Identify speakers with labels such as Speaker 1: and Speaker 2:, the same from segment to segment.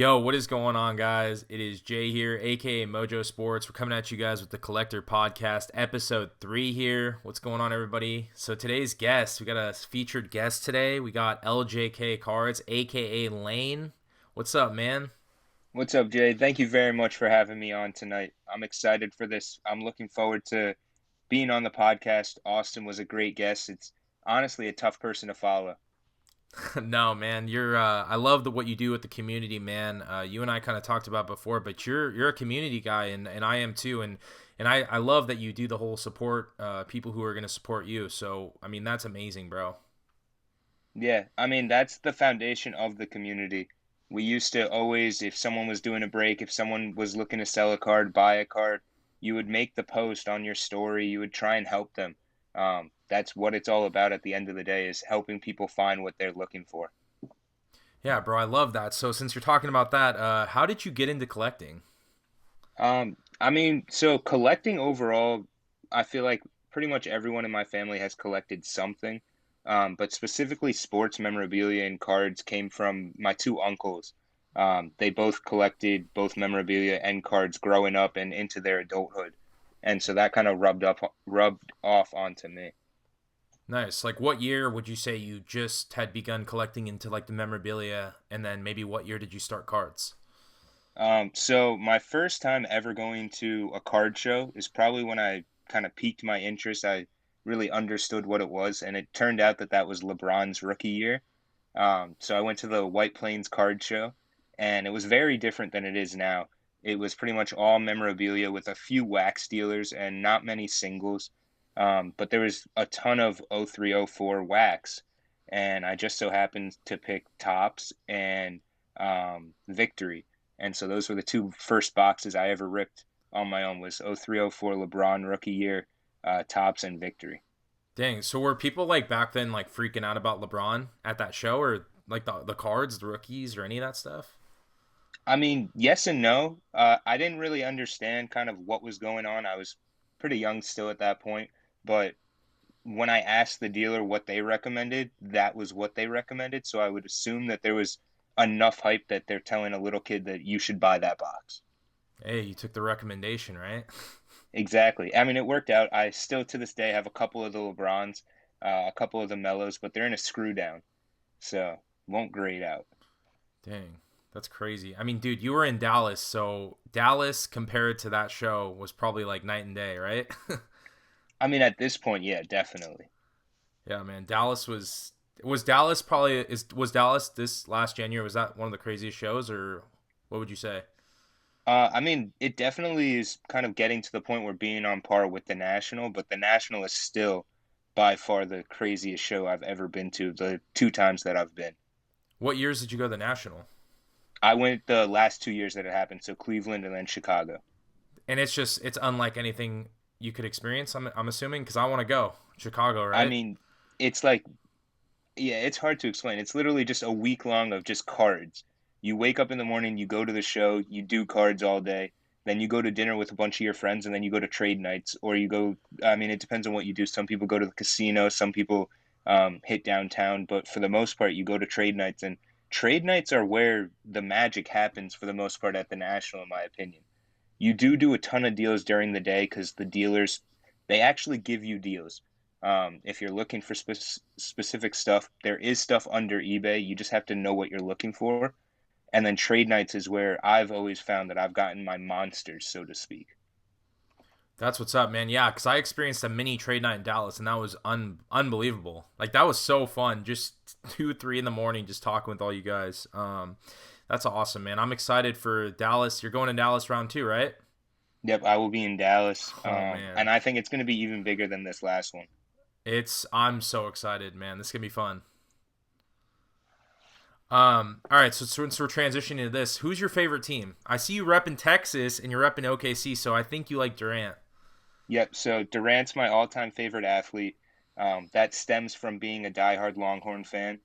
Speaker 1: Yo, what is going on, guys? It is Jay here, aka Mojo Sports. We're coming at you guys with the Collector Podcast, episode 3 here. What's going on, everybody? So, today's guest, we got a featured guest today. We got LJK Cards, aka Lane. What's up, man?
Speaker 2: What's up, Jay? Thank you very much for having me on tonight. I'm excited for this. I'm looking forward to being on the podcast. Austin was a great guest. It's honestly a tough person to follow.
Speaker 1: No, man, I love what you do with the community, man. You and I kind of talked about before, but you're a community guy, and I am too, and I love that you do the whole support people who are going to support you. So, I mean, that's amazing, bro.
Speaker 2: Yeah, I mean, that's the foundation of the community. We used to always, if someone was doing a break, if someone was looking to sell a card, buy a card, you would make the post on your story. You would try and help them. That's what it's all about at the end of the day, is helping people find what they're looking for.
Speaker 1: Yeah, bro, I love that. So since you're talking about that, how did you get into collecting?
Speaker 2: I mean, so collecting overall, I feel like pretty much everyone in my family has collected something. But specifically sports memorabilia and cards came from my two uncles. They both collected both memorabilia and cards growing up and into their adulthood. And so that kind of rubbed off onto me.
Speaker 1: Nice. Like, what year would you say you just had begun collecting into like the memorabilia, and then maybe what year did you start cards?
Speaker 2: So my first time ever going to a card show is probably when I kind of piqued my interest. I really understood what it was, and it turned out that that was LeBron's rookie year. So I went to the White Plains card show, and it was very different than it is now. It was pretty much all memorabilia with a few wax dealers and not many singles. But there was a ton of 0304 wax, and I just so happened to pick Tops and Victory. And so those were the two first boxes I ever ripped on my own was 0304 LeBron rookie year, Tops and Victory.
Speaker 1: Dang. So were people like back then like freaking out about LeBron at that show, or like the cards, the rookies, or any of that stuff?
Speaker 2: I mean, yes and no. I didn't really understand kind of what was going on. I was pretty young still at that point, but when I asked the dealer what they recommended, that was what they recommended. So I would assume that there was enough hype that they're telling a little kid that you should buy that box.
Speaker 1: Hey, you took the recommendation, right?
Speaker 2: Exactly. I mean, it worked out. I still to this day have a couple of the LeBrons, a couple of the Mellos, but they're in a screw down, so won't grade out.
Speaker 1: Dang. That's crazy. I mean, dude, you were in Dallas, so Dallas compared to that show was probably like night and day, right?
Speaker 2: I mean, at this point, yeah, definitely.
Speaker 1: Yeah, man. Was Dallas probably is was Dallas this last January, was that one of the craziest shows, or what would you say?
Speaker 2: I mean, it definitely is kind of getting to the point where being on par with the National, but the National is still by far the craziest show I've ever been to, the two times that I've been.
Speaker 1: What years did you go to the National?
Speaker 2: I went the last 2 years that it happened, so Cleveland and then Chicago.
Speaker 1: And it's unlike anything you could experience. I'm assuming because I want to go Chicago,
Speaker 2: I
Speaker 1: right?
Speaker 2: mean, it's like, yeah, it's hard to explain. It's literally just a week long of just cards. You wake up in the morning, you go to the show, you do cards all day, then you go to dinner with a bunch of your friends, and then you go to trade nights, or you go. I mean, it depends on what you do. Some people go to the casino, some people hit downtown, but for the most part, you go to trade nights, and trade nights are where the magic happens for the most part at the National, in my opinion. You do a ton of deals during the day because the dealers they actually give you deals. If you're looking for specific stuff, there is stuff under eBay. You just have to know what you're looking for. And then trade nights is where I've always found that I've gotten my monsters, so to speak.
Speaker 1: That's what's up, man. Yeah, because I experienced a mini trade night in Dallas, and that was unbelievable. Like that was so fun. Just 2, 3 in the morning, just talking with all you guys. That's awesome, man. I'm excited for Dallas. You're going to Dallas round 2, right?
Speaker 2: Yep, I will be in Dallas,
Speaker 1: Oh
Speaker 2: and
Speaker 1: man,
Speaker 2: I think it's going to be even bigger than this last one.
Speaker 1: I'm so excited, man. This is gonna be fun. All right. So since we're transitioning to this, who's your favorite team? I see you repping Texas and you're repping OKC, so I think you like Durant.
Speaker 2: Yep, so Durant's my all-time favorite athlete. That stems from being a diehard Longhorn fan.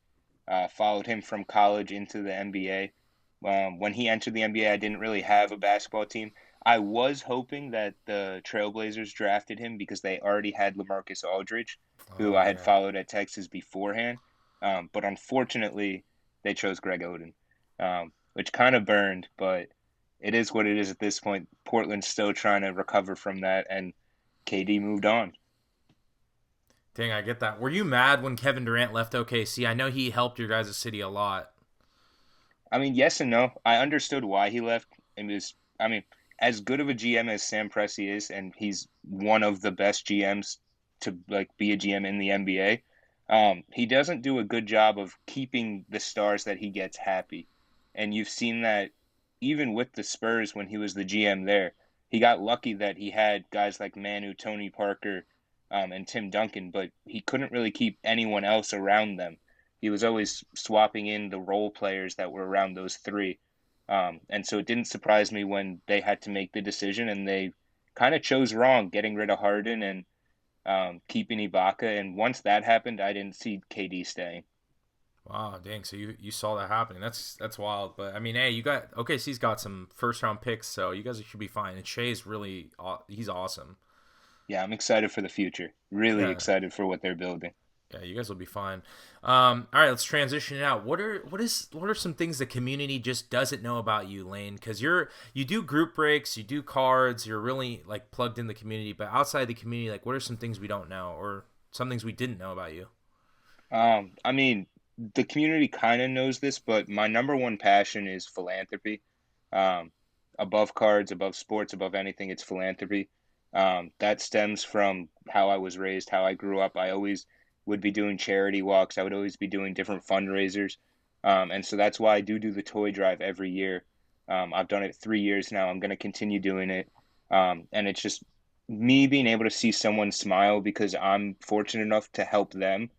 Speaker 2: Followed him from college into the NBA. When he entered the NBA, I didn't really have a basketball team. I was hoping that the Trailblazers drafted him because they already had LaMarcus Aldridge, who
Speaker 1: Oh
Speaker 2: I had
Speaker 1: yeah.
Speaker 2: followed at Texas beforehand. But unfortunately, they chose Greg Oden. which kind of burned, but it is what it is at this point. Portland's still trying to recover from that, and KD moved on.
Speaker 1: Dang, I get that. Were you mad when Kevin Durant left OKC? I know he helped your guys' city a lot.
Speaker 2: I mean, yes and no. I understood why he left. It was, I mean, as good of a GM as Sam Presti is, and he's one of the best GMs to like be a GM in the NBA. He doesn't do a good job of keeping the stars that he gets happy, and you've seen that even with the Spurs when he was the GM there. He got lucky that he had guys like Manu, Tony Parker, and Tim Duncan, but he couldn't really keep anyone else around them. He was always swapping in the role players that were around those three. And so it didn't surprise me when they had to make the decision and they kind of chose wrong, getting rid of Harden and keeping Ibaka. And once that happened, I didn't see KD staying.
Speaker 1: Wow, dang. So you saw that happening. That's wild. But I mean, hey, you got OKC's got some first round picks, so you guys should be fine. And Shea's really he's awesome.
Speaker 2: Yeah, I'm excited for the future. Really
Speaker 1: Yeah.
Speaker 2: excited for what they're building.
Speaker 1: Yeah, you guys will be fine. All right, let's transition it out. What are some things the community just doesn't know about you, Lane? Because you do group breaks, you do cards, you're really like plugged in the community. But outside the community, like what are some things we don't know, or some things we didn't know about you?
Speaker 2: I mean, the community kind of knows this, but my number one passion is philanthropy. Um, Above cards, above sports, above anything, it's philanthropy. That stems from how I was raised, how I grew up. I always would be doing charity walks. I would always be doing different fundraisers. And so that's why I do the toy drive every year. I've done it 3 years now. I'm going to continue doing it. And it's just me being able to see someone smile because I'm fortunate enough to help them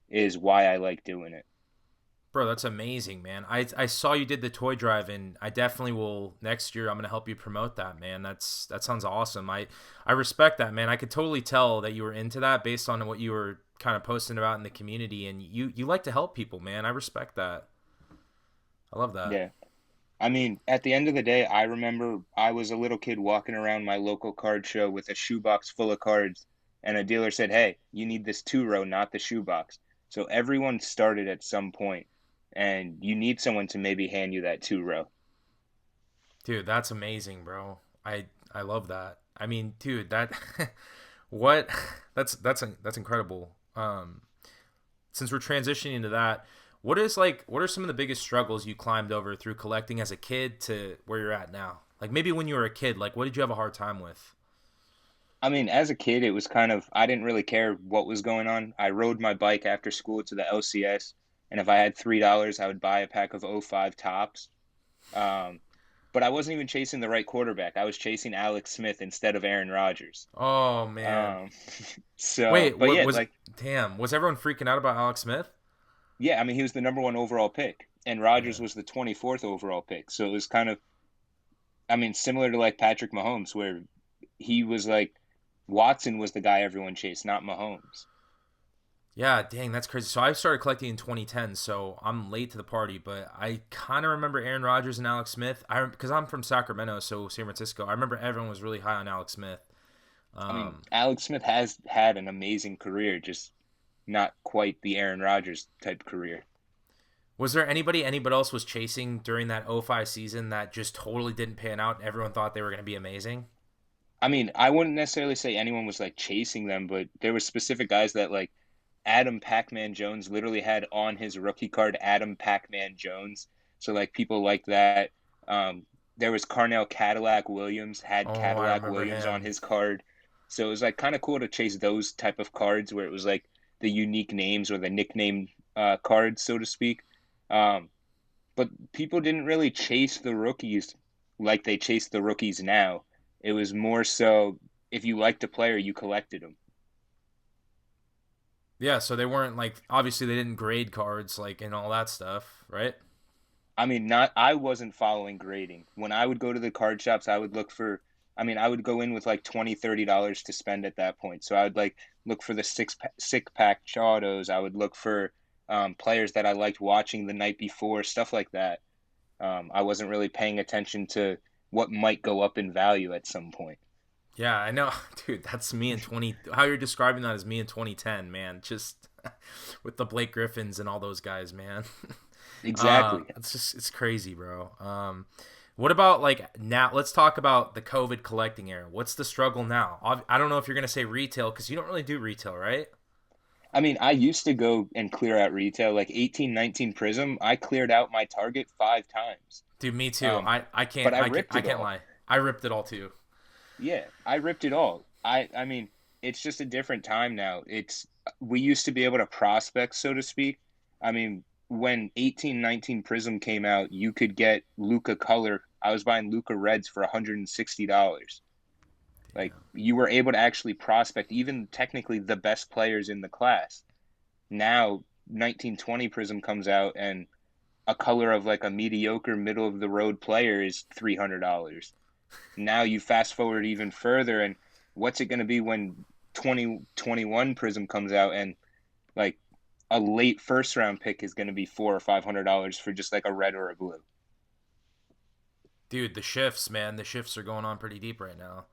Speaker 2: is why I like doing it.
Speaker 1: Bro, that's amazing, man. I saw you did the toy drive, and I definitely will next year. I'm gonna help you promote that, man. That sounds awesome. I respect that, man. I could totally tell that you were into that based on what you were kind of posting about in the community, and you like to help people, man. I respect that. I love that.
Speaker 2: Yeah. I mean, at the end of the day, I remember I was a little kid walking around my local card show with a shoebox full of cards, and a dealer said, "Hey, you need this two row, not the shoebox." So everyone started at some point, and you need someone to maybe hand you that two row.
Speaker 1: Dude, that's amazing, bro. I love that. I mean, dude, that what that's incredible. Since we're transitioning into that, what are some of the biggest struggles you climbed over through collecting as a kid to where you're at now? Like maybe when you were a kid, like what did you have a hard time with?
Speaker 2: I mean, as a kid, it was kind of, I didn't really care what was going on. I rode my bike after school to the LCS, and if I had $3, I would buy a pack of '05 tops. Um, but I wasn't even chasing the right quarterback. I was chasing Alex Smith instead of Aaron Rodgers.
Speaker 1: Oh man.
Speaker 2: Um, so,
Speaker 1: Wait,
Speaker 2: but
Speaker 1: what
Speaker 2: yeah,
Speaker 1: was
Speaker 2: like,
Speaker 1: damn, was everyone freaking out about Alex Smith?
Speaker 2: yeah, I mean, he was the number one overall pick, and Rodgers
Speaker 1: Yeah.
Speaker 2: was the 24th overall pick. So it was kind of, I mean, similar to like Patrick Mahomes, where he was like, Watson was the guy everyone chased, not Mahomes.
Speaker 1: Yeah, dang, that's crazy. So I started collecting in 2010, so I'm late to the party, but I kind of remember Aaron Rodgers and Alex Smith. I because I'm from Sacramento, so San Francisco. I remember everyone was really high on Alex Smith.
Speaker 2: I mean,
Speaker 1: Um,
Speaker 2: Alex Smith has had an amazing career, just not quite the Aaron Rodgers type career.
Speaker 1: was there anybody else was chasing during that '05 season that just totally didn't pan out? Everyone thought they were going to be amazing.
Speaker 2: I mean, I wouldn't necessarily say anyone was like chasing them, but there were specific guys that like Adam Pac-Man Jones literally had on his rookie card Adam Pac-Man Jones. So like people like that. There was Carnell Cadillac Williams had
Speaker 1: Oh, I
Speaker 2: Cadillac
Speaker 1: remember
Speaker 2: Williams on
Speaker 1: him.
Speaker 2: his card. So it was like kind of cool to chase those type of cards where it was like the unique names or the nickname cards, so to speak. Um, but people didn't really chase the rookies like they chase the rookies now. It was more so if you liked a player, you collected them.
Speaker 1: Yeah, so they weren't like obviously they didn't grade cards like and all that stuff, right?
Speaker 2: I mean, not I wasn't following grading. When I would go to the card shops, I would look for I mean, I would go in with like $20, $30 to spend at that point. So I would like look for the six pack autos. I would look for players that I liked watching the night before, stuff like that. I wasn't really paying attention to what might go up in value at some point.
Speaker 1: Yeah, I know, dude. That's me in 20. How you're describing that is me in 2010, man. Just with the Blake Griffins and all those guys, man.
Speaker 2: Exactly.
Speaker 1: It's crazy, bro. What about like now? Let's talk about the COVID collecting era. What's the struggle now? I don't know if you're gonna say retail because you don't really do retail, right?
Speaker 2: I mean, I used to go and clear out retail, like 1819 Prism. I cleared out my Target 5 times.
Speaker 1: Dude, me too.
Speaker 2: Um, but I ripped
Speaker 1: I
Speaker 2: it
Speaker 1: can't
Speaker 2: all.
Speaker 1: lie. I ripped it all too.
Speaker 2: Yeah, I ripped it all. I mean, it's just a different time now. It's we used to be able to prospect, so to speak. I mean, when 1819 Prism came out, you could get Luca color. I was buying Luca Reds for $160. Like
Speaker 1: Damn.
Speaker 2: you were able to actually prospect even technically the best players in the class. Now 1920 Prism comes out and a color of like a mediocre middle of the road player is $300. Now you fast forward even further, and what's it going to be when 2021 Prism comes out and like a late first round pick is going to be $400 or $500 for just like a red or a blue.
Speaker 1: Dude, the shifts, man, the shifts are going on pretty deep right now.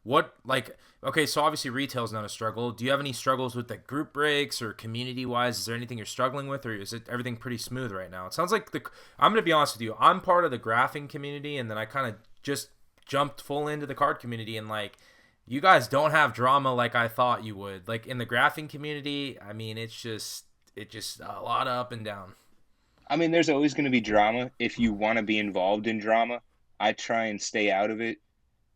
Speaker 1: What like okay, so obviously retail's not a struggle. Do you have any struggles with the group breaks or community wise? Is there anything you're struggling with, or is it everything pretty smooth right now? It sounds like the I'm gonna be honest with you. I'm part of the graphing community, and then I kind of just jumped full into the card community, and like you guys don't have drama like I thought you would. Like in the graphing community, I mean, it just a lot of up and down.
Speaker 2: I mean, there's always going to be drama if you want to be involved in drama. I try and stay out of it.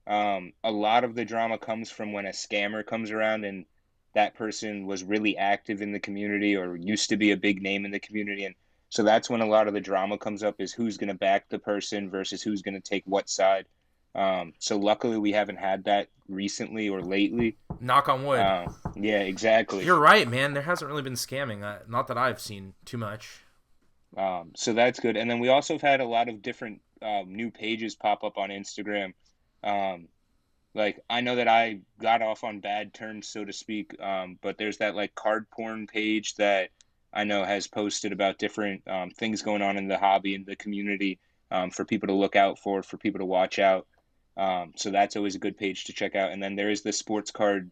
Speaker 2: A lot of the drama comes from when a scammer comes around and that person was really active in the community or used to be a big name in the community. And so that's when a lot of the drama comes up is who's going to back the person versus who's going to take what side. So luckily we haven't had that recently or lately.
Speaker 1: Knock on wood.
Speaker 2: Yeah, exactly.
Speaker 1: You're right, man. There hasn't really been scamming. Not that I've seen too much.
Speaker 2: So that's good. And then we also have had a lot of different new pages pop up on Instagram. Um, like I know that I got off on bad terms, so to speak. But there's that like card porn page that I know has posted about different things going on in the hobby and the community for people to look out for people to watch out. So that's always a good page to check out. And then there is the sports card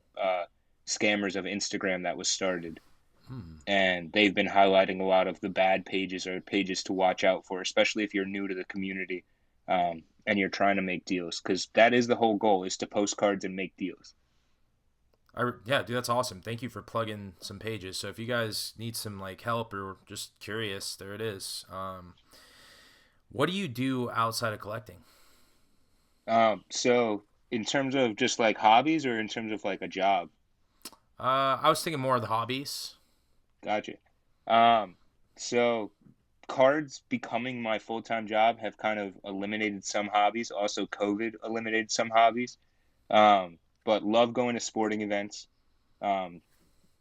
Speaker 2: scammers of Instagram that was started.
Speaker 1: Hmm.
Speaker 2: And they've been highlighting a lot of the bad pages or pages to watch out for, especially if you're new to the community and you're trying to make deals, because that is the whole goal is to post cards and make deals.
Speaker 1: Yeah, dude, that's awesome. Thank you for plugging some pages. So if you guys need some like help or just curious, there it is. What do you do outside of collecting?
Speaker 2: So in terms of just like hobbies or in terms of like a job?
Speaker 1: I was thinking more of the hobbies.
Speaker 2: Gotcha. Um, so cards becoming my full-time job have kind of eliminated some hobbies. Also, COVID eliminated some hobbies. But love going to sporting events. Um,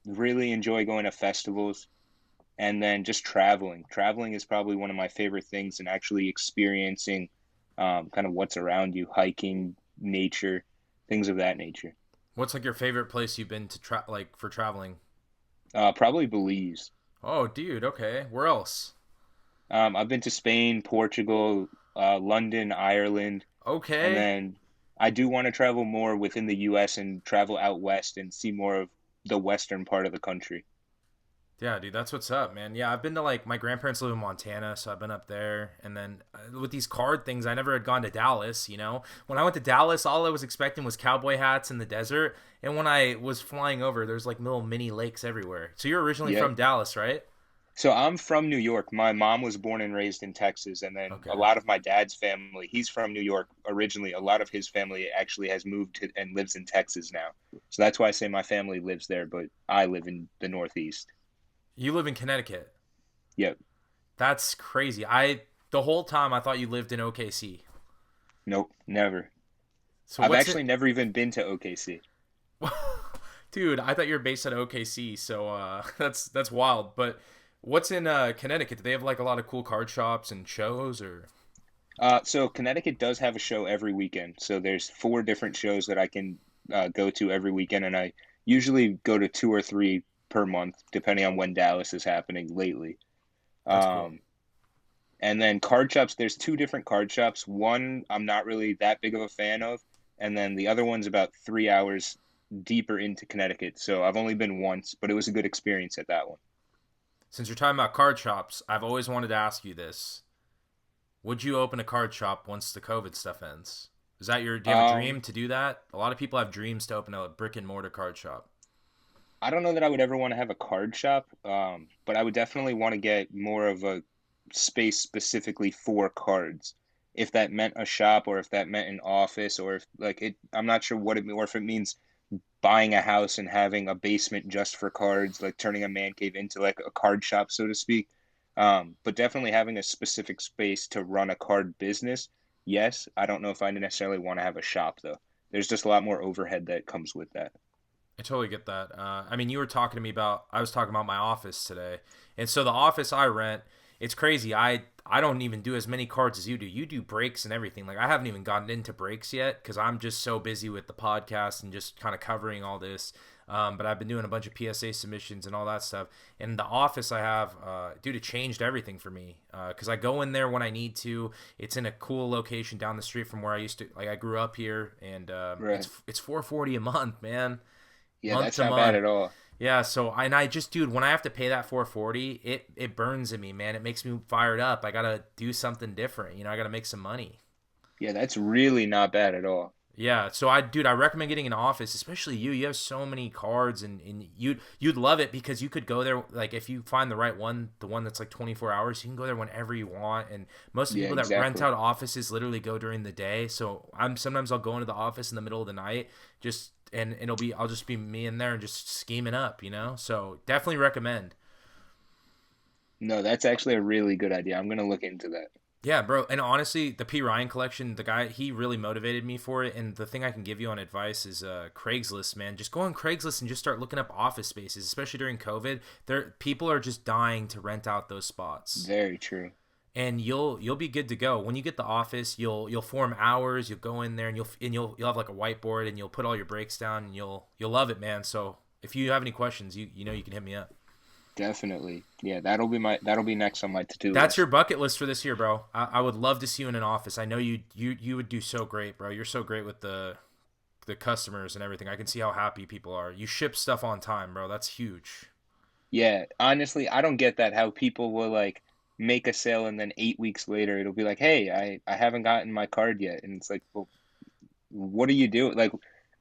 Speaker 2: really enjoy going to festivals and then just traveling. Traveling is probably one of my favorite things and actually experiencing kind of what's around you, hiking, nature, things of that nature.
Speaker 1: What's like your favorite place you've been to like for traveling?
Speaker 2: Probably Belize.
Speaker 1: Oh, dude, okay. Where else?
Speaker 2: I've been to Spain, Portugal, London, Ireland, and
Speaker 1: Okay.
Speaker 2: then I do want to travel more within the U.S. and travel out west and see more of the western part of the country.
Speaker 1: Yeah, dude, that's what's up, man. Yeah, I've been to like my grandparents live in Montana, so I've been up there. And then with these card things, I never had gone to Dallas. You know, when I went to Dallas, all I was expecting was cowboy hats in the desert. And when I was flying over, there's like little mini lakes everywhere. So you're originally
Speaker 2: Yeah.
Speaker 1: from Dallas, right?
Speaker 2: So I'm from New York. My mom was born and raised in Texas, and then a
Speaker 1: Okay,
Speaker 2: lot of my dad's family, he's from New York originally. A lot of his family actually has moved to and lives in Texas now. So that's why I say my family lives there, but I live in the Northeast.
Speaker 1: you live in Connecticut.
Speaker 2: Yep.
Speaker 1: That's crazy. I the whole time I thought you lived in OKC.
Speaker 2: Nope, never.
Speaker 1: So
Speaker 2: I've
Speaker 1: what's
Speaker 2: actually
Speaker 1: it,
Speaker 2: never even been to OKC.
Speaker 1: dude? I thought you were based at OKC. So that's wild. But what's in Connecticut? Do they have like a lot of cool card shops and shows or?
Speaker 2: So Connecticut does have a show every weekend. So there's 4 different shows that I can go to every weekend, and I usually go to 2 or 3 per month, depending on when Dallas is happening lately.
Speaker 1: That's cool.
Speaker 2: Um, and then card shops, there's 2 different card shops. One I'm not really that big of a fan of, and then the other one's about 3 hours deeper into Connecticut. So I've only been once, but it was a good experience at that one.
Speaker 1: Since you're talking about card shops, I've always wanted to ask you this. Would you open a card shop once the COVID stuff ends? Is that do you have a
Speaker 2: Um,
Speaker 1: dream to do that? A lot of people have dreams to open a brick and mortar card shop.
Speaker 2: I don't know that I would ever want to have a card shop, but I would definitely want to get more of a space specifically for cards. If that meant a shop or if that meant an office or if like it, I'm not sure what it or if it means buying a house and having a basement just for cards, like turning a man cave into like a card shop, so to speak. But definitely having a specific space to run a card business. Yes, I don't know if I necessarily want to have a shop though. There's just a lot more overhead that comes with that.
Speaker 1: I totally get that. I mean, you were talking to me about. I was talking about my office today, and so the office I rent, it's crazy. I don't even do as many cards as you do. You do breaks and everything. Like I haven't even gotten into breaks yet because I'm just so busy with the podcast and just kind of covering all this. But I've been doing a bunch of PSA submissions and all that stuff. And the office I have, dude, it changed everything for me. Because I go in there when I need to. It's in a cool location down the street from where I used to. Like I grew up here, and
Speaker 2: Right.
Speaker 1: it's $440 a month, man,
Speaker 2: Yeah,
Speaker 1: month
Speaker 2: that's
Speaker 1: to
Speaker 2: not bad
Speaker 1: month.
Speaker 2: at all.
Speaker 1: Yeah, so and I just, dude, when I have to pay that 440, it burns at me, man. It makes me fired up. I gotta do something different. I gotta make some money.
Speaker 2: Yeah, that's really not bad at all.
Speaker 1: Yeah, so dude, I recommend getting an office, especially you. You have so many cards, and you'd love it because you could go there. Like if you find the right one, the one that's like 24 hours, you can go there whenever you want. And most of the
Speaker 2: Yeah,
Speaker 1: people that rent
Speaker 2: exactly.
Speaker 1: out offices literally go during the day. So I'll go into the office in the middle of the night, just and I'll just be me in there and just scheming up. So definitely recommend.
Speaker 2: No, that's actually a really good idea. I'm gonna look into that.
Speaker 1: Yeah, bro. And honestly, the P Ryan collection, the guy, he really motivated me for it. And the thing I can give you on advice is Craigslist, man. Just go on Craigslist and just start looking up office spaces, especially during COVID. People are just dying to rent out those spots.
Speaker 2: Very true.
Speaker 1: And you'll be good to go. When you get the office, you'll form hours, you'll go in there and you'll have like a whiteboard and you'll put all your breaks down and you'll love it, man. So if you have any questions, you know you can hit me up.
Speaker 2: Definitely. Yeah, that'll be next on my to-do
Speaker 1: That's your
Speaker 2: list.
Speaker 1: bucket list for this year, bro. I would love to see you in an office. I know you would do so great, bro. You're so great with the customers and everything. I can see how happy people are. You ship stuff on time, bro. That's huge.
Speaker 2: Yeah, honestly, I don't get that how people will like make a sale and then 8 weeks later it'll be like, "Hey, I haven't gotten my card yet." And it's like, "Well, what are you doing? Like,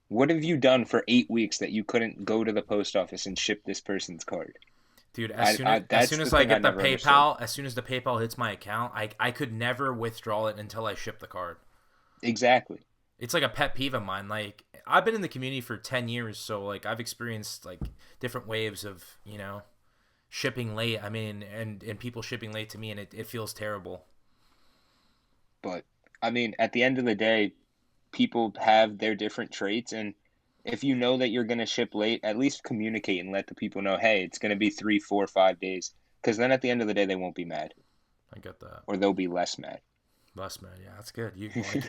Speaker 2: what have you done for 8 weeks that you couldn't go to the post office and ship this person's card?"
Speaker 1: Dude, as
Speaker 2: That's
Speaker 1: soon
Speaker 2: the
Speaker 1: as I
Speaker 2: thing I
Speaker 1: get the
Speaker 2: never understood.
Speaker 1: PayPal, as soon as the PayPal hits my account, I could never withdraw it until I ship the card.
Speaker 2: Exactly.
Speaker 1: It's like a pet peeve of mine. Like I've been in the community for 10 years, so like I've experienced like different waves of, shipping late. I mean, and people shipping late to me, and it feels terrible.
Speaker 2: But I mean, at the end of the day, people have their different traits, and if you know that you're going to ship late, at least communicate and let the people know, hey, it's going to be 3, 4, 5 days, because then at the end of the day they won't be mad,
Speaker 1: I get that.
Speaker 2: or they'll be less mad.
Speaker 1: Less man, yeah, that's good.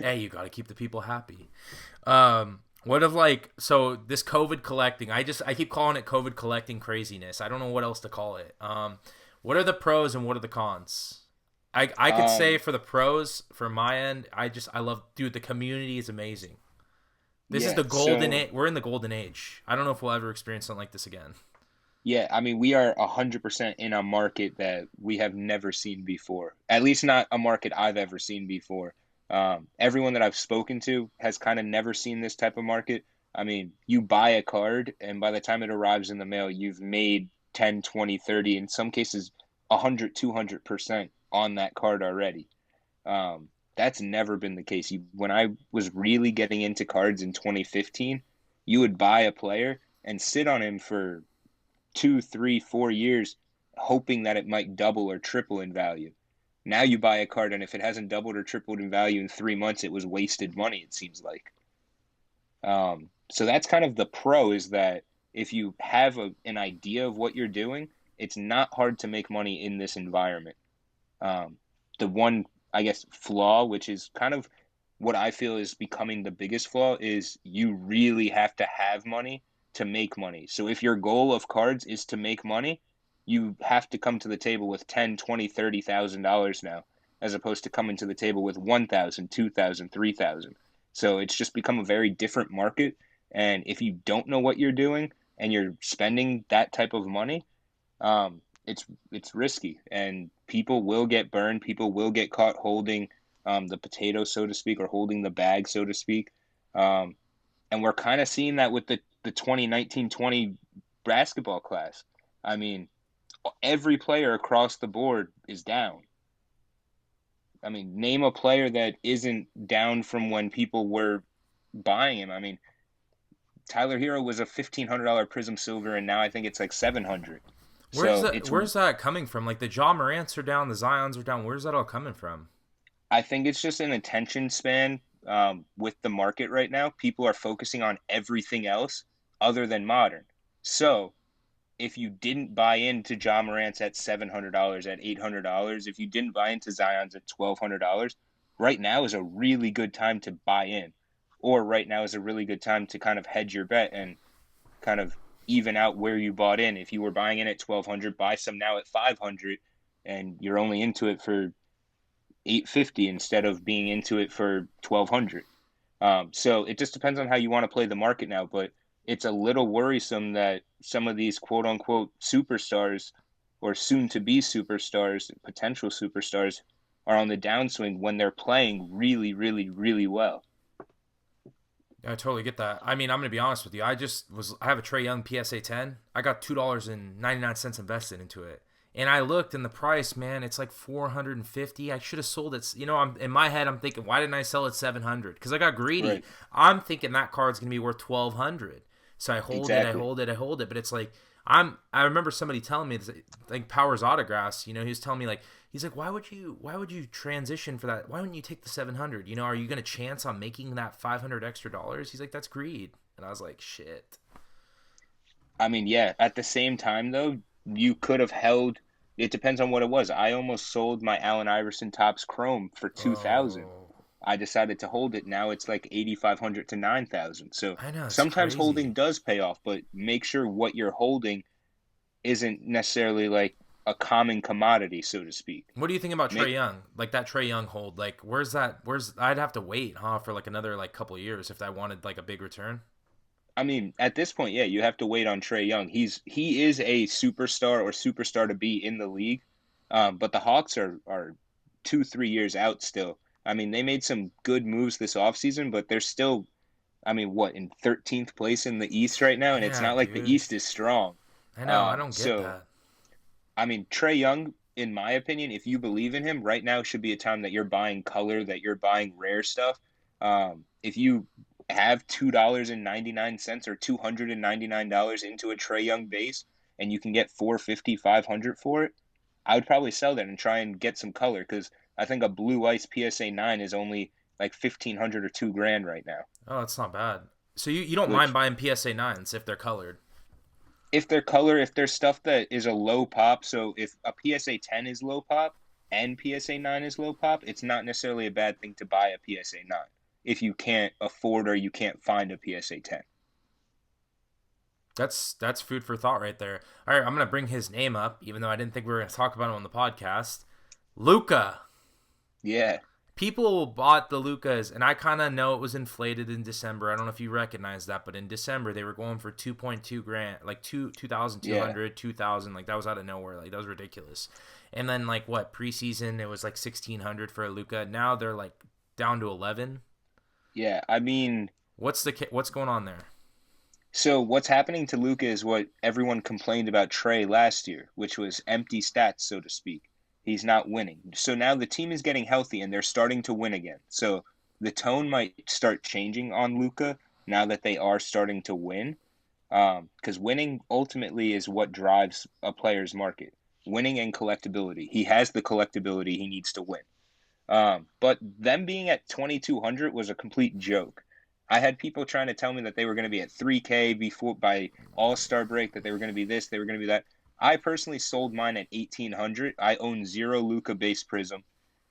Speaker 1: Hey, you got to keep the people happy. What of like so this COVID collecting? I keep calling it COVID collecting craziness. I don't know what else to call it. What are the pros and what are the cons? I could say
Speaker 2: um
Speaker 1: for the pros, for my end, I love, dude. The community is amazing. This is
Speaker 2: yeah,
Speaker 1: the golden
Speaker 2: so
Speaker 1: age. We're in the golden age. I don't know if we'll ever experience something like this again.
Speaker 2: yeah, I mean, we are 100% in a market that we have never seen before, at least not a market I've ever seen before. Everyone that I've spoken to has kind of never seen this type of market. I mean, you buy a card and by the time it arrives in the mail, you've made 10, 20, 30, in some cases 100, 200% on that card already. That's never been the case. When I was really getting into cards in 2015, you would buy a player and sit on him for 2, 3, 4 years, hoping that it might double or triple in value. Now you buy a card, and if it hasn't doubled or tripled in value in 3 months, it was wasted money, it seems like. So that's kind of the pro is that if you have an idea of what you're doing, it's not hard to make money in this environment. Um, the one, I guess, flaw, which is kind of what I feel is becoming the biggest flaw, is you really have to have money to make money. So if your goal of cards is to make money, you have to come to the table with 10, 20, $30,000 now, as opposed to coming to the table with 1,000, 2,000, 3,000. So it's just become a very different market. And if you don't know what you're doing and you're spending that type of money, it's risky, and people will get burned. People will get caught holding the potato, so to speak, or holding the bag, so to speak. Um, and we're kind of seeing that with the 2019-20 basketball class. I mean, every player across the board is down. I mean, name a player that isn't down from when people were buying him. I mean, Tyler Hero was a $1,500 Prism Silver, and now I think it's like 700.
Speaker 1: Where's
Speaker 2: So
Speaker 1: that?
Speaker 2: it's
Speaker 1: Where's that coming from? Like the Ja Morants are down, the Zions are down. Where's that all coming from?
Speaker 2: I think it's just an attention span with the market right now. People are focusing on everything else other than modern. So if you didn't buy into John Morant's at $700, at $800, if you didn't buy into Zion's at $1,200, right now is a really good time to buy in. Or right now is a really good time to kind of hedge your bet and kind of even out where you bought in. If you were buying in at 1,200, buy some now at 500, and you're only into it for 850 instead of being into it for 1,200. So it just depends on how you want to play the market now, but it's a little worrisome that some of these quote unquote superstars or soon to be superstars, potential superstars, are on the downswing when they're playing really, really, really well.
Speaker 1: Yeah, I totally get that. I mean, I'm gonna be honest with you. I have a Trey Young PSA 10. I got $2.99 invested into it, and I looked and the price, man, it's like 450. I should have sold it. I'm in my head. I'm thinking, why didn't I sell it 700? Because I got greedy.
Speaker 2: Right.
Speaker 1: I'm thinking that card's gonna be worth 1,200. So I hold it. I
Speaker 2: Exactly.
Speaker 1: hold it. I hold it. But it's like I remember somebody telling me, like Powers Autographs. He was telling me like. He's like, why would you transition for that? Why wouldn't you take the 700? Are you going to chance on making that 500 extra dollars? He's like, that's greed. And I was like, shit.
Speaker 2: I mean, yeah, at the same time though, you could have held it depends on what it was. I almost sold my Allen Iverson Topps Chrome for 2,000.
Speaker 1: Oh,
Speaker 2: I decided to hold it. Now it's like 8,500 to 9,000. So
Speaker 1: I know. It's
Speaker 2: sometimes holding
Speaker 1: crazy.
Speaker 2: does pay off, but make sure what you're holding isn't necessarily like a common commodity, so to speak.
Speaker 1: What do you think about Trey
Speaker 2: Make,
Speaker 1: Young? Like that Trey Young hold, like I'd have to wait, huh, for like another like couple years if I wanted like a big return.
Speaker 2: I mean, at this point, yeah, you have to wait on Trey Young. He is a superstar or superstar to be in the league, but the Hawks are 2 3 years out still. I mean, they made some good moves this offseason, but they're still, I mean, what in 13th place in the East right now, and it's
Speaker 1: Yeah,
Speaker 2: not like the
Speaker 1: dude.
Speaker 2: East is strong.
Speaker 1: I know. I don't get
Speaker 2: So
Speaker 1: that.
Speaker 2: I mean, Trey Young, in my opinion, if you believe in him, right now should be a time that you're buying color, that you're buying rare stuff. If you have $2.99 or $299 into a Trey Young base and you can get 450, 500 for it, I would probably sell that and try and get some color because I think a blue ice PSA 9 is only like 1,500 or 2 grand right now,
Speaker 1: Oh, it's not bad. So you don't mind
Speaker 2: which
Speaker 1: buying PSA nines if they're colored?
Speaker 2: if they're color, if there's stuff that is a low pop, so if a PSA 10 is low pop and PSA 9 is low pop, it's not necessarily a bad thing to buy a PSA 9 if you can't afford or you can't find a PSA 10.
Speaker 1: That's food for thought right there. All right, I'm gonna bring his name up, even though I didn't think we were gonna talk about him on the podcast. Luca.
Speaker 2: Yeah,
Speaker 1: People bought the Lucas, and I kind of know it was inflated in December. I don't know if you recognize that, but in December they were going for 2.2 grand, like 2,200,
Speaker 2: yeah,
Speaker 1: 2,000. Like that was out of nowhere. Like that was ridiculous. And then like what preseason it was like 1,600 for a Luca. Now they're like down to 11.
Speaker 2: yeah. I mean,
Speaker 1: What's going on there?
Speaker 2: so what's happening to Luca is what everyone complained about Trey last year, which was empty stats, so to speak. He's not winning. So now the team is getting healthy and they're starting to win again. So the tone might start changing on Luca now that they are starting to win. Because winning ultimately is what drives a player's market. Winning and collectability. He has the collectability he needs to win. But them being at 2,200 was a complete joke. I had people trying to tell me that they were going to be at 3K before by All Star break, that they were going to be this, they were going to be that. I personally sold mine at 1,800. I own zero Luca base Prism.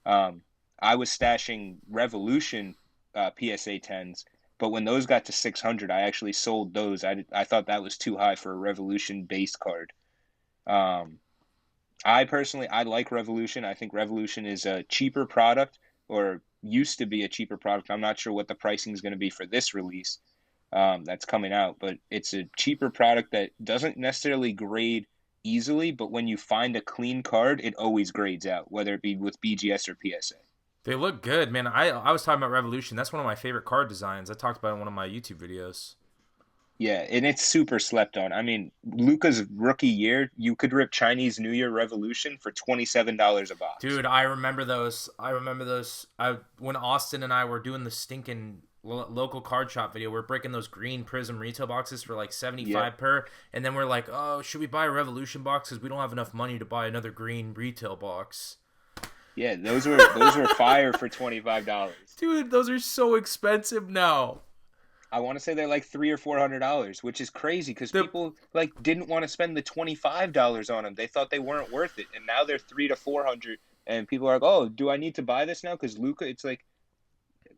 Speaker 2: Um, I was stashing Revolution PSA 10s, but when those got to 600, I actually sold those. I thought that was too high for a Revolution base card. Um, I like Revolution. I think Revolution is a cheaper product or used to be a cheaper product. I'm not sure what the pricing is going to be for this release that's coming out, but it's a cheaper product that doesn't necessarily grade easily, but when you find a clean card, it always grades out, whether it be with BGS or PSA.
Speaker 1: They look good, man. I was talking about Revolution. That's one of my favorite card designs. I talked about it in one of my YouTube videos.
Speaker 2: Yeah, and it's super slept on. I mean, Luca's rookie year, you could rip Chinese New Year Revolution for $27 a box.
Speaker 1: Dude, I remember those. I remember those. I when Austin and I were doing the stinking local card shop video, we're breaking those green Prism retail boxes for like
Speaker 2: Yeah,
Speaker 1: 75 per, and then we're like, oh, should we buy a Revolution box because we don't have enough money to buy another green retail box?
Speaker 2: yeah, those were fire for $25.
Speaker 1: Dude, those are so expensive now.
Speaker 2: I want to say they're like $300 or $400, which is crazy because
Speaker 1: The
Speaker 2: people like didn't want to spend the $25 on them. They thought they weren't worth it, and now they're 300 to 400. And people are like, "Oh, do I need to buy this now?" Because Luca, it's like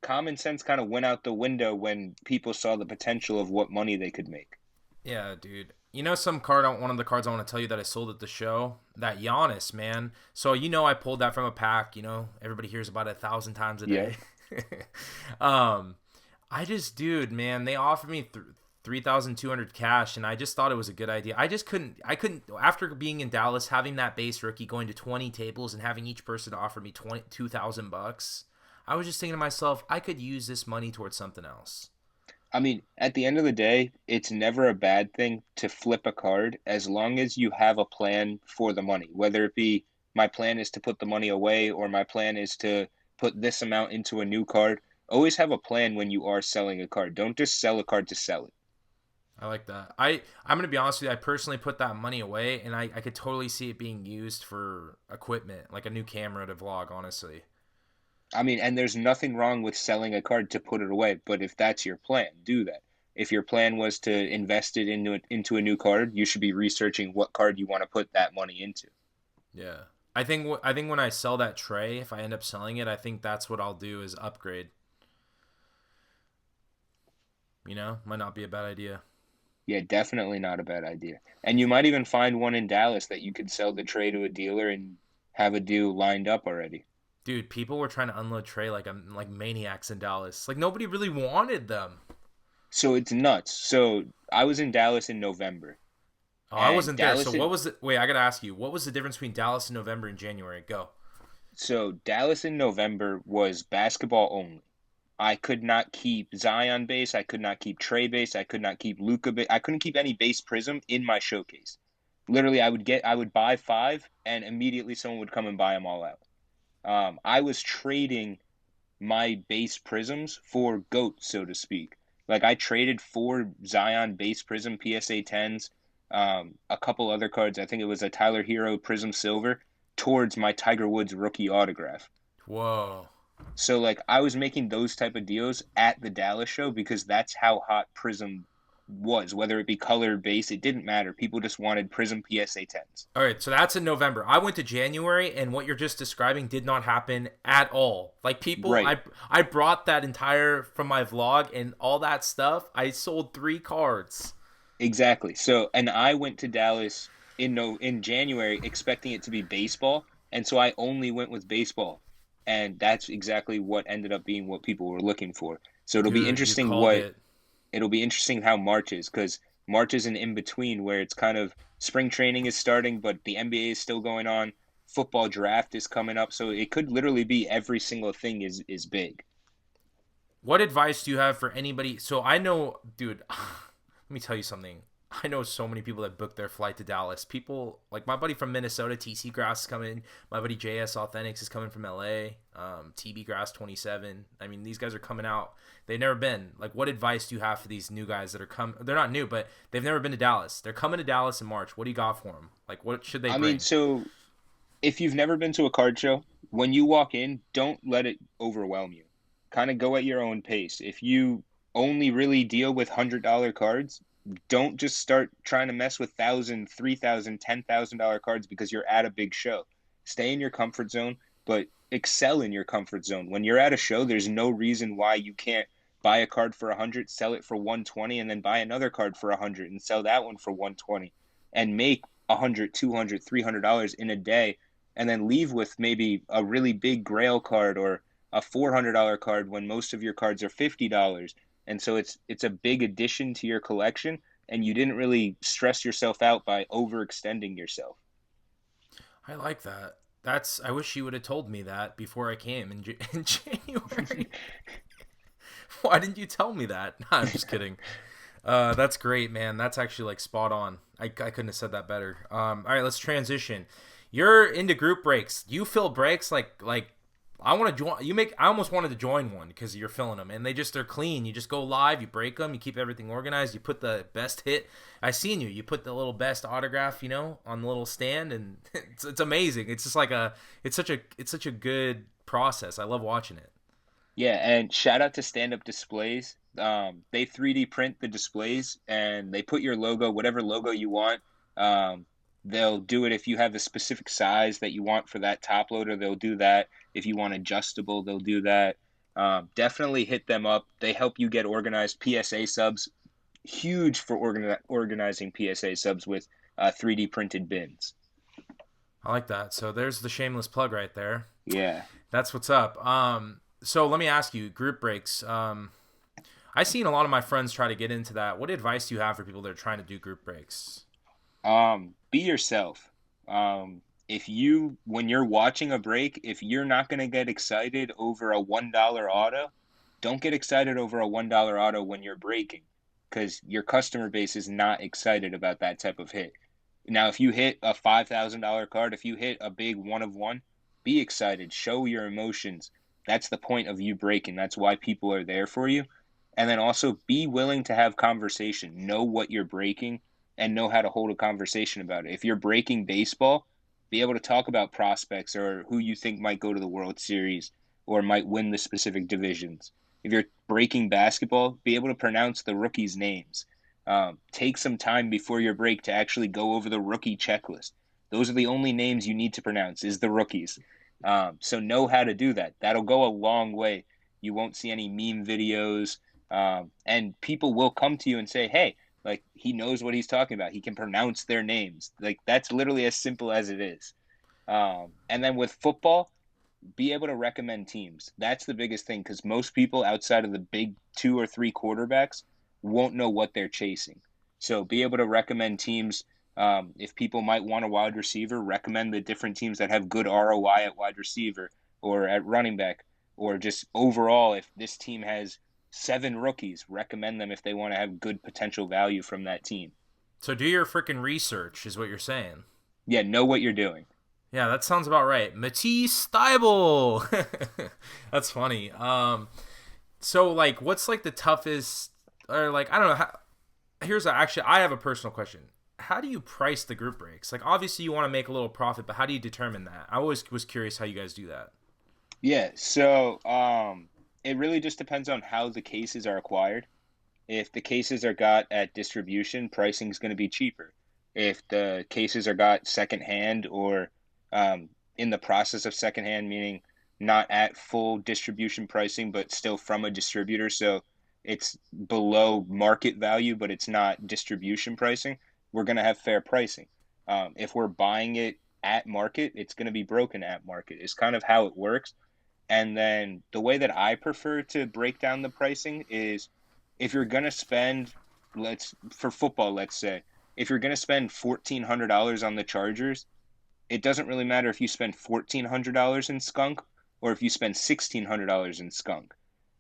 Speaker 2: common sense kind of went out the window when people saw the potential of what money they could make.
Speaker 1: Yeah, dude. You know one of the cards I want to tell you that I sold at the show? That Giannis, man. So, I pulled that from a pack, everybody hears about it 1,000 times a
Speaker 2: Yeah.
Speaker 1: day. um, dude, man, they offered me 3,200 cash, and I just thought it was a good idea. I couldn't, after being in Dallas, having that base rookie, going to 20 tables and having each person offer me $2,000, I was just thinking to myself, I could use this money towards something else.
Speaker 2: I mean, at the end of the day, it's never a bad thing to flip a card as long as you have a plan for the money, whether it be my plan is to put the money away or my plan is to put this amount into a new card. Always have a plan when you are selling a card. Don't just sell a card to sell it.
Speaker 1: I like that. I'm gonna be honest with you. I personally put that money away, and I could totally see it being used for equipment, like a new camera to vlog. Honestly,
Speaker 2: I mean, and there's nothing wrong with selling a card to put it away, but if that's your plan, do that. If your plan was to invest it into a new card, you should be researching what card you want to put that money into.
Speaker 1: yeah. I think when I sell that tray, if I end up selling it, I think that's what I'll do is upgrade. Might not be a bad idea.
Speaker 2: Yeah, definitely not a bad idea. And you might even find one in Dallas that you could sell the tray to a dealer and have a deal lined up already.
Speaker 1: Dude, people were trying to unload tray like I'm like maniacs in Dallas. Like nobody really wanted them.
Speaker 2: So it's nuts. So I was in Dallas in November,
Speaker 1: Oh, I
Speaker 2: and
Speaker 1: wasn't there. So what was the wait? I gotta ask you, what was the difference between Dallas in November and January? Go.
Speaker 2: Dallas in November was basketball only. I could not keep Zion base. I could not keep Trey base. I could not keep Luca base. I couldn't keep any base Prism in my showcase. Literally, I would buy five, and immediately someone would come and buy them all out. I was trading my base prisms for goats, so to speak. Like I traded 4 Zion base prism PSA 10s, a couple other cards. I think it was a Tyler Hero Prism Silver towards my Tiger Woods rookie autograph.
Speaker 1: Whoa.
Speaker 2: So like I was making those type of deals at the Dallas show because that's how hot Prism was. Whether it be color base, it didn't matter. People just wanted Prism PSA 10s.
Speaker 1: All right, so that's in November. I went to January, and what you're just describing did not happen at all. Like people,
Speaker 2: Right.
Speaker 1: I brought that entire from my vlog and all that stuff. I sold 3 cards.
Speaker 2: Exactly. So, and I went to Dallas in January expecting it to be baseball, and so I only went with baseball, and that's exactly what ended up being what people were looking for. So
Speaker 1: Dude, you called it.
Speaker 2: it'll be interesting how March is because March is an in between where it's kind of spring training is starting, but the NBA is still going on. Football draft is coming up, so it could literally be every single thing is big.
Speaker 1: What advice do you have for anybody? So I know, dude, let me tell you something. I know so many people that booked their flight to Dallas. People like my buddy from Minnesota, TC Grass is coming. My buddy JS Authentics is coming from LA. TB Grass 27. I mean, these guys are coming out. They've never been. Like, what advice do you have for these new guys that are They're not new, but they've never been to Dallas. They're coming to Dallas in March. What do you got for them? Like, what should they
Speaker 2: I mean,
Speaker 1: bring?
Speaker 2: so if you've never been to a card show, when you walk in, don't let it overwhelm you. Kind of go at your own pace. If you only really deal with $100 cards, don't just start trying to mess with thousand, 3,000, $10,000 cards because you're at a big show. Stay in your comfort zone, but excel in your comfort zone. When you're at a show, there's no reason why you can't buy a card for 100, sell it for 120, and then buy another card for 100 and sell that one for 120 and make 100, 200, $300 in a day and then leave with maybe a really big grail card or a $400 card when most of your cards are $50. And so it's a big addition to your collection, and you didn't really stress yourself out by overextending yourself.
Speaker 1: I like that. I wish you would have told me that before I came in January. Why didn't you tell me that? Nah, I'm just kidding. That's great, man. That's actually like spot on. I couldn't have said that better. All right, let's transition. You're into group breaks. You fill breaks like I want to join. I almost wanted to join one because you're filling them, and they're clean. You just go live. You break them. You keep everything organized. You put the best hit. I seen you. You put the little best autograph, on the little stand, and it's amazing. It's just like it's such a good process. I love watching it.
Speaker 2: Yeah, and shout out to Stand Up Displays. They 3D print the displays and they put your logo, whatever logo you want. Um, they'll do it if you have the specific size that you want for that top loader, they'll do that. If you want adjustable, they'll do that. Definitely hit them up. They help you get organized. PSA subs, huge for organizing PSA subs with 3D printed bins.
Speaker 1: I like that. So there's the shameless plug right there.
Speaker 2: Yeah.
Speaker 1: That's what's up. So let me ask you, group breaks. I've seen a lot of my friends try to get into that. What advice do you have for people that are trying to do group breaks?
Speaker 2: Be yourself. If you, when you're watching a break, if you're not going to get excited over a $1 auto, don't get excited over a $1 auto when you're breaking because your customer base is not excited about that type of hit. Now, if you hit a $5,000 card, if you hit a big one of one, be excited, show your emotions. That's the point of you breaking. That's why people are there for you. And then also be willing to have conversation. Know what you're breaking and know how to hold a conversation about it. If you're breaking baseball, be able to talk about prospects or who you think might go to the World Series or might win the specific divisions. If you're breaking basketball, be able to pronounce the rookies' names. Take some time before your break to actually go over the rookie checklist. Those are the only names you need to pronounce is the rookies. So know how to do that. That'll go a long way. You won't see any meme videos, and people will come to you and say, "Hey, like he knows what he's talking about. He can pronounce their names." Like that's literally as simple as it is. And then with football, be able to recommend teams. That's the biggest thing because most people outside of the big two or three quarterbacks won't know what they're chasing. So be able to recommend teams. If people might want a wide receiver, recommend the different teams that have good ROI at wide receiver or at running back, or just overall, if this team has seven rookies, recommend them if they want to have good potential value from that team.
Speaker 1: So do your freaking research, is what you're saying.
Speaker 2: Yeah, know what you're doing.
Speaker 1: Yeah, that sounds about right. Matisse Steibel. That's funny. So like, what's like the toughest, or like, I don't know. Actually, I have a personal question. How do you price the group breaks? Like, obviously, you want to make a little profit, but how do you determine that? I always was curious how you guys do that.
Speaker 2: Yeah, so it really just depends on how the cases are acquired. If the cases are got at distribution, pricing is going to be cheaper. If the cases are got secondhand or um, in the process of secondhand, meaning not at full distribution pricing, but still from a distributor, so it's below market value, but it's not distribution pricing, we're going to have fair pricing. If we're buying it at market, it's going to be broken at market. It's kind of how it works. And then the way that I prefer to break down the pricing is if you're going to spend, for football, let's say, if you're going to spend $1,400 on the Chargers, it doesn't really matter if you spend $1,400 in skunk or if you spend $1,600 in skunk.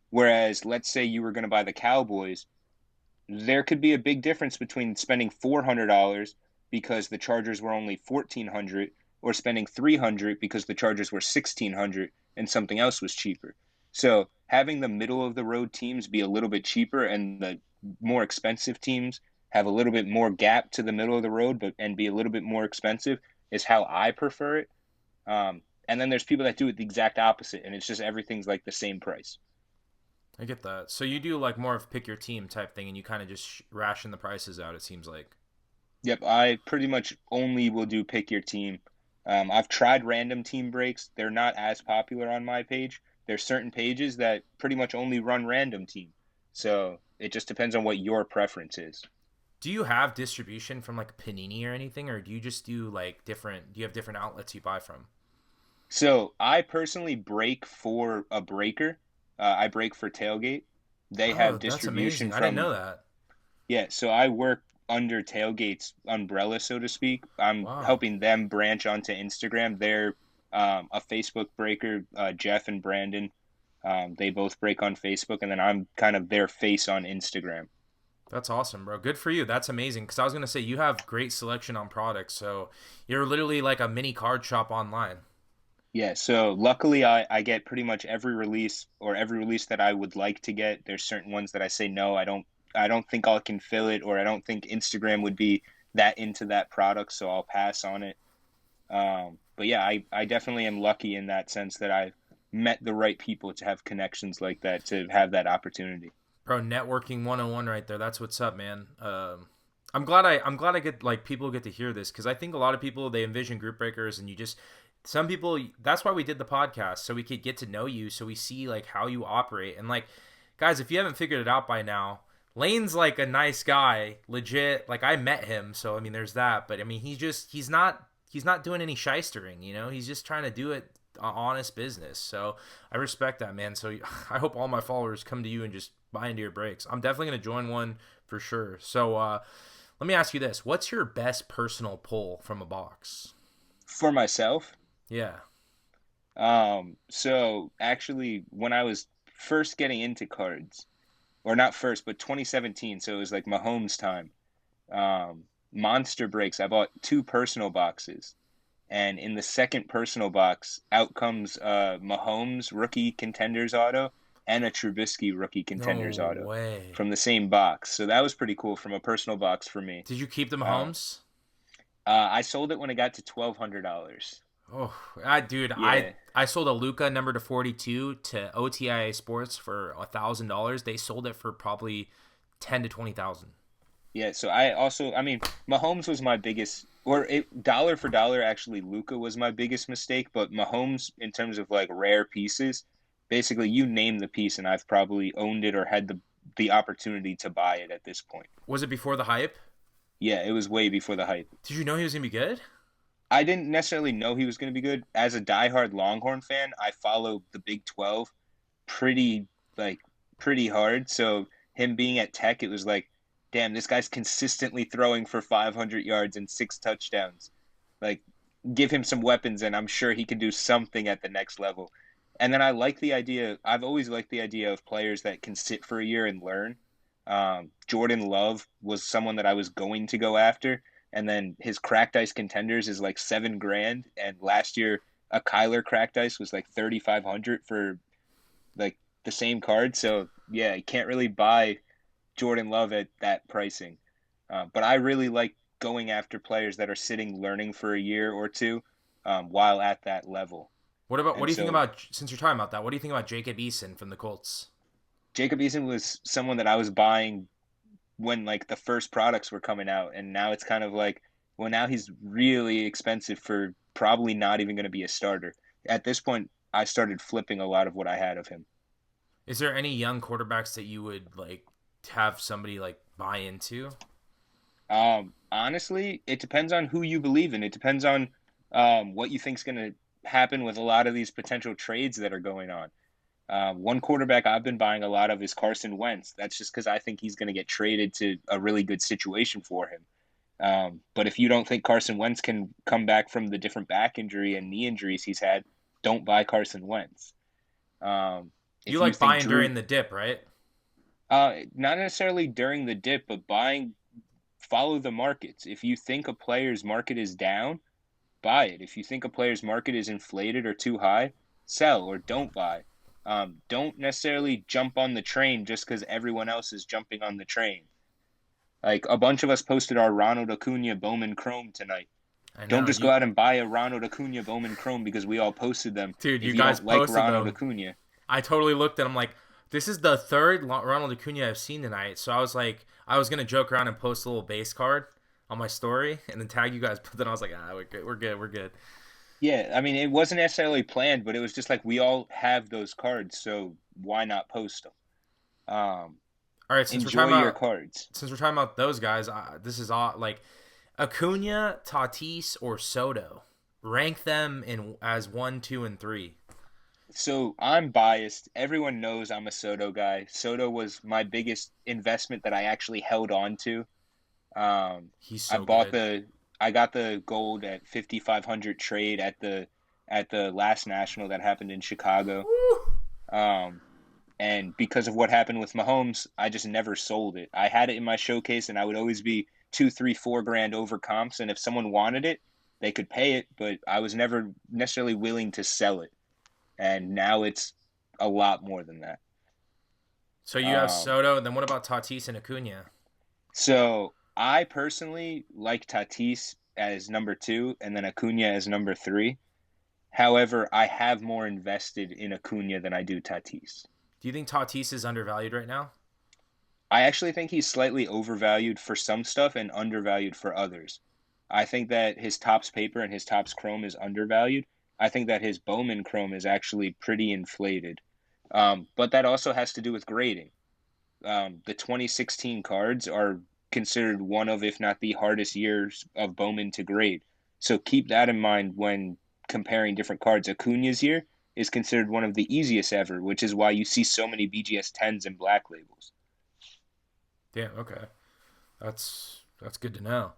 Speaker 2: Whereas, let's say you were going to buy the Cowboys, there could be a big difference between spending $400 because the Chargers were only 1,400 or spending 300 because the Chargers were 1,600 and something else was cheaper. So having the middle of the road teams be a little bit cheaper and the more expensive teams have a little bit more gap to the middle of the road but and be a little bit more expensive is how I prefer it. And then there's people that do it the exact opposite and it's just everything's like the same price.
Speaker 1: I get that. So you do like more of pick your team type thing, and you kind of just ration the prices out. It seems like.
Speaker 2: Yep, I pretty much only will do pick your team. I've tried random team breaks. They're not as popular on my page. There's certain pages that pretty much only run random team. So it just depends on what your preference is.
Speaker 1: Do you have distribution from like Panini or anything, or do you just do like different? Do you have different outlets you buy from?
Speaker 2: So I personally break for a breaker. I break for Tailgate. They
Speaker 1: Oh,
Speaker 2: have
Speaker 1: that's
Speaker 2: distribution
Speaker 1: amazing. I didn't
Speaker 2: from,
Speaker 1: know that.
Speaker 2: yeah, so I work. under Tailgate's umbrella, so to speak. I'm
Speaker 1: Wow.
Speaker 2: helping them branch onto Instagram. They're a Facebook breaker, Jeff and Brandon. They both break on Facebook, and then I'm kind of their face on Instagram.
Speaker 1: That's awesome, bro. Good for you. That's amazing. Because I was gonna say you have great selection on products, so you're literally like a mini card shop online.
Speaker 2: Yeah, so luckily I get pretty much every release or every release that I would like to get. There's certain ones that I say no, I don't think I can fill it or I don't think Instagram would be that into that product, so I'll pass on it. But yeah, I definitely am lucky in that sense that I've met the right people to have connections like that, to have that opportunity.
Speaker 1: Bro, networking 101 right there. That's what's up, man. I'm glad I get like people get to hear this because I think a lot of people they envision group breakers and you just some people that's why we did the podcast so we could get to know you so we see like how you operate and like guys if you haven't figured it out by now Lane's like a nice guy legit like I met him so I mean there's that but I mean he's not doing any shystering you know he's just trying to do it honest business so I respect that man so I hope all my followers come to you and just buy into your breaks I'm definitely going to join one for sure so let me ask you this what's your best personal pull from a box?
Speaker 2: For myself,
Speaker 1: Yeah.
Speaker 2: so actually when I was first getting into cards, or not first, but 2017, so it was like Mahomes time. Monster breaks. I bought two personal boxes. And in the second personal box, out comes Mahomes rookie contenders auto and a Trubisky rookie contenders
Speaker 1: No
Speaker 2: auto
Speaker 1: way.
Speaker 2: from the same box. So that was pretty cool from a personal box for me.
Speaker 1: Did you keep the
Speaker 2: Uh,
Speaker 1: Mahomes?
Speaker 2: I sold it when it got to $1,200.
Speaker 1: Oh, dude,
Speaker 2: Yeah,
Speaker 1: I sold a Luca number to 42 to OTIA Sports for $1,000. They sold it for probably 10 to 20,000.
Speaker 2: yeah. So I also, I mean, Mahomes was my biggest, or dollar for dollar, actually, Luca was my biggest mistake. But Mahomes, in terms of like rare pieces, basically you name the piece, and I've probably owned it or had the opportunity to buy it at this point.
Speaker 1: Was it before the hype?
Speaker 2: Yeah, it was way before the hype.
Speaker 1: Did you know he was gonna be good?
Speaker 2: I didn't necessarily know he was going to be good. As a diehard Longhorn fan, I follow the Big 12 pretty like pretty hard. So him being at Tech, it was like, damn, this guy's consistently throwing for 500 yards and six touchdowns. Like, give him some weapons, and I'm sure he can do something at the next level. And then I like the idea. I've always liked the idea of players that can sit for a year and learn. Jordan Love was someone that I was going to go after, and then his cracked ice contenders is like 7 grand, and last year a Kyler cracked ice was like 3,500 for like the same card. So yeah, you can't really buy Jordan Love at that pricing. But I really like going after players that are sitting learning for a year or two while at that level.
Speaker 1: What
Speaker 2: And
Speaker 1: do you think
Speaker 2: so
Speaker 1: about since you're talking about that? What do you think about Jacob Eason from the Colts?
Speaker 2: Jacob Eason was someone that I was buying when like the first products were coming out, and now it's kind of like, well, now he's really expensive for probably not even going to be a starter. At this point, I started flipping a lot of what I had of him.
Speaker 1: Is there any young quarterbacks that you would like have somebody like buy into?
Speaker 2: Honestly, it depends on who you believe in. It depends on what you think is going to happen with a lot of these potential trades that are going on. One quarterback I've been buying a lot of is Carson Wentz. That's just because I think he's going to get traded to a really good situation for him. But if you don't think Carson Wentz can come back from the different back injury and knee injuries he's had, don't buy Carson Wentz.
Speaker 1: You
Speaker 2: If you
Speaker 1: like
Speaker 2: think
Speaker 1: buying
Speaker 2: Drew,
Speaker 1: during the dip, right?
Speaker 2: not necessarily during the dip, but follow the markets. If you think a player's market is down, buy it. If you think a player's market is inflated or too high, sell or don't buy. Don't necessarily jump on the train just because everyone else is jumping on the train. Like a bunch of us posted our Ronald Acuna Bowman Chrome tonight.
Speaker 1: I
Speaker 2: Don't
Speaker 1: know
Speaker 2: just go
Speaker 1: you,
Speaker 2: out and buy a Ronald Acuna Bowman Chrome because we all posted them
Speaker 1: dude. You
Speaker 2: if you
Speaker 1: guys
Speaker 2: don't like
Speaker 1: posted
Speaker 2: Ronald
Speaker 1: them.
Speaker 2: Acuna.
Speaker 1: I totally looked at him like, this is the third Ronald Acuna I've seen tonight. So I was like, I was gonna joke around and post a little base card on my story and then tag you guys. But then I was like, we're good, we're good, we're good.
Speaker 2: Yeah, I mean, it wasn't necessarily planned, but it was just like we all have those cards, so why not post them?
Speaker 1: All right,
Speaker 2: Enjoy your cards.
Speaker 1: since we're talking about those guys, this is all like Acuna, Tatis, or Soto. Rank them in as one, two, and three.
Speaker 2: So I'm biased. Everyone knows I'm a Soto guy. Soto was my biggest investment that I actually held on to. Um,
Speaker 1: He's
Speaker 2: I
Speaker 1: so
Speaker 2: bought
Speaker 1: good.
Speaker 2: the I got the gold at 5,500 trade at the last national that happened in Chicago.
Speaker 1: Woo!
Speaker 2: Um, and because of what happened with Mahomes, I just never sold it. I had it in my showcase, and I would always be 2, 3, 4 grand over comps. And if someone wanted it, they could pay it, but I was never necessarily willing to sell it. And now it's a lot more than that.
Speaker 1: So you have
Speaker 2: Um,
Speaker 1: Soto, and then what about Tatis and Acuna?
Speaker 2: so I personally like Tatis as number two, and then Acuna as number three. However, I have more invested in Acuna than I do Tatis.
Speaker 1: Do you think Tatis is undervalued right now?
Speaker 2: I actually think he's slightly overvalued for some stuff and undervalued for others. I think that his tops paper and his tops chrome is undervalued. I think that his Bowman chrome is actually pretty inflated. But that also has to do with grading. The 2016 cards are considered one of, if not the hardest years of Bowman to grade. So keep that in mind when comparing different cards. Acuna's year is considered one of the easiest ever, which is why you see so many BGS 10s and black labels.
Speaker 1: Yeah, okay. That's good to know.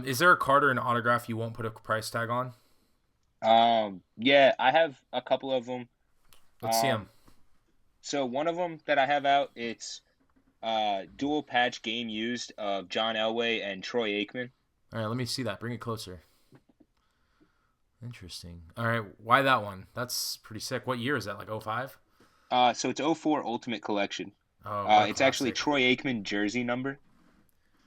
Speaker 1: Is there a card or an autograph you won't put a price tag on?
Speaker 2: Yeah, I have a couple of them.
Speaker 1: Let's see them.
Speaker 2: Um, so one of them that I have out, it's dual patch game used of John Elway and Troy Aikman.
Speaker 1: All right, let me see that. Bring it closer. Interesting. All right, why that one? That's pretty sick. What year is that? Like '05?
Speaker 2: So it's '04 Ultimate Collection.
Speaker 1: Oh, what a
Speaker 2: It's actually
Speaker 1: classic.
Speaker 2: Troy Aikman jersey number.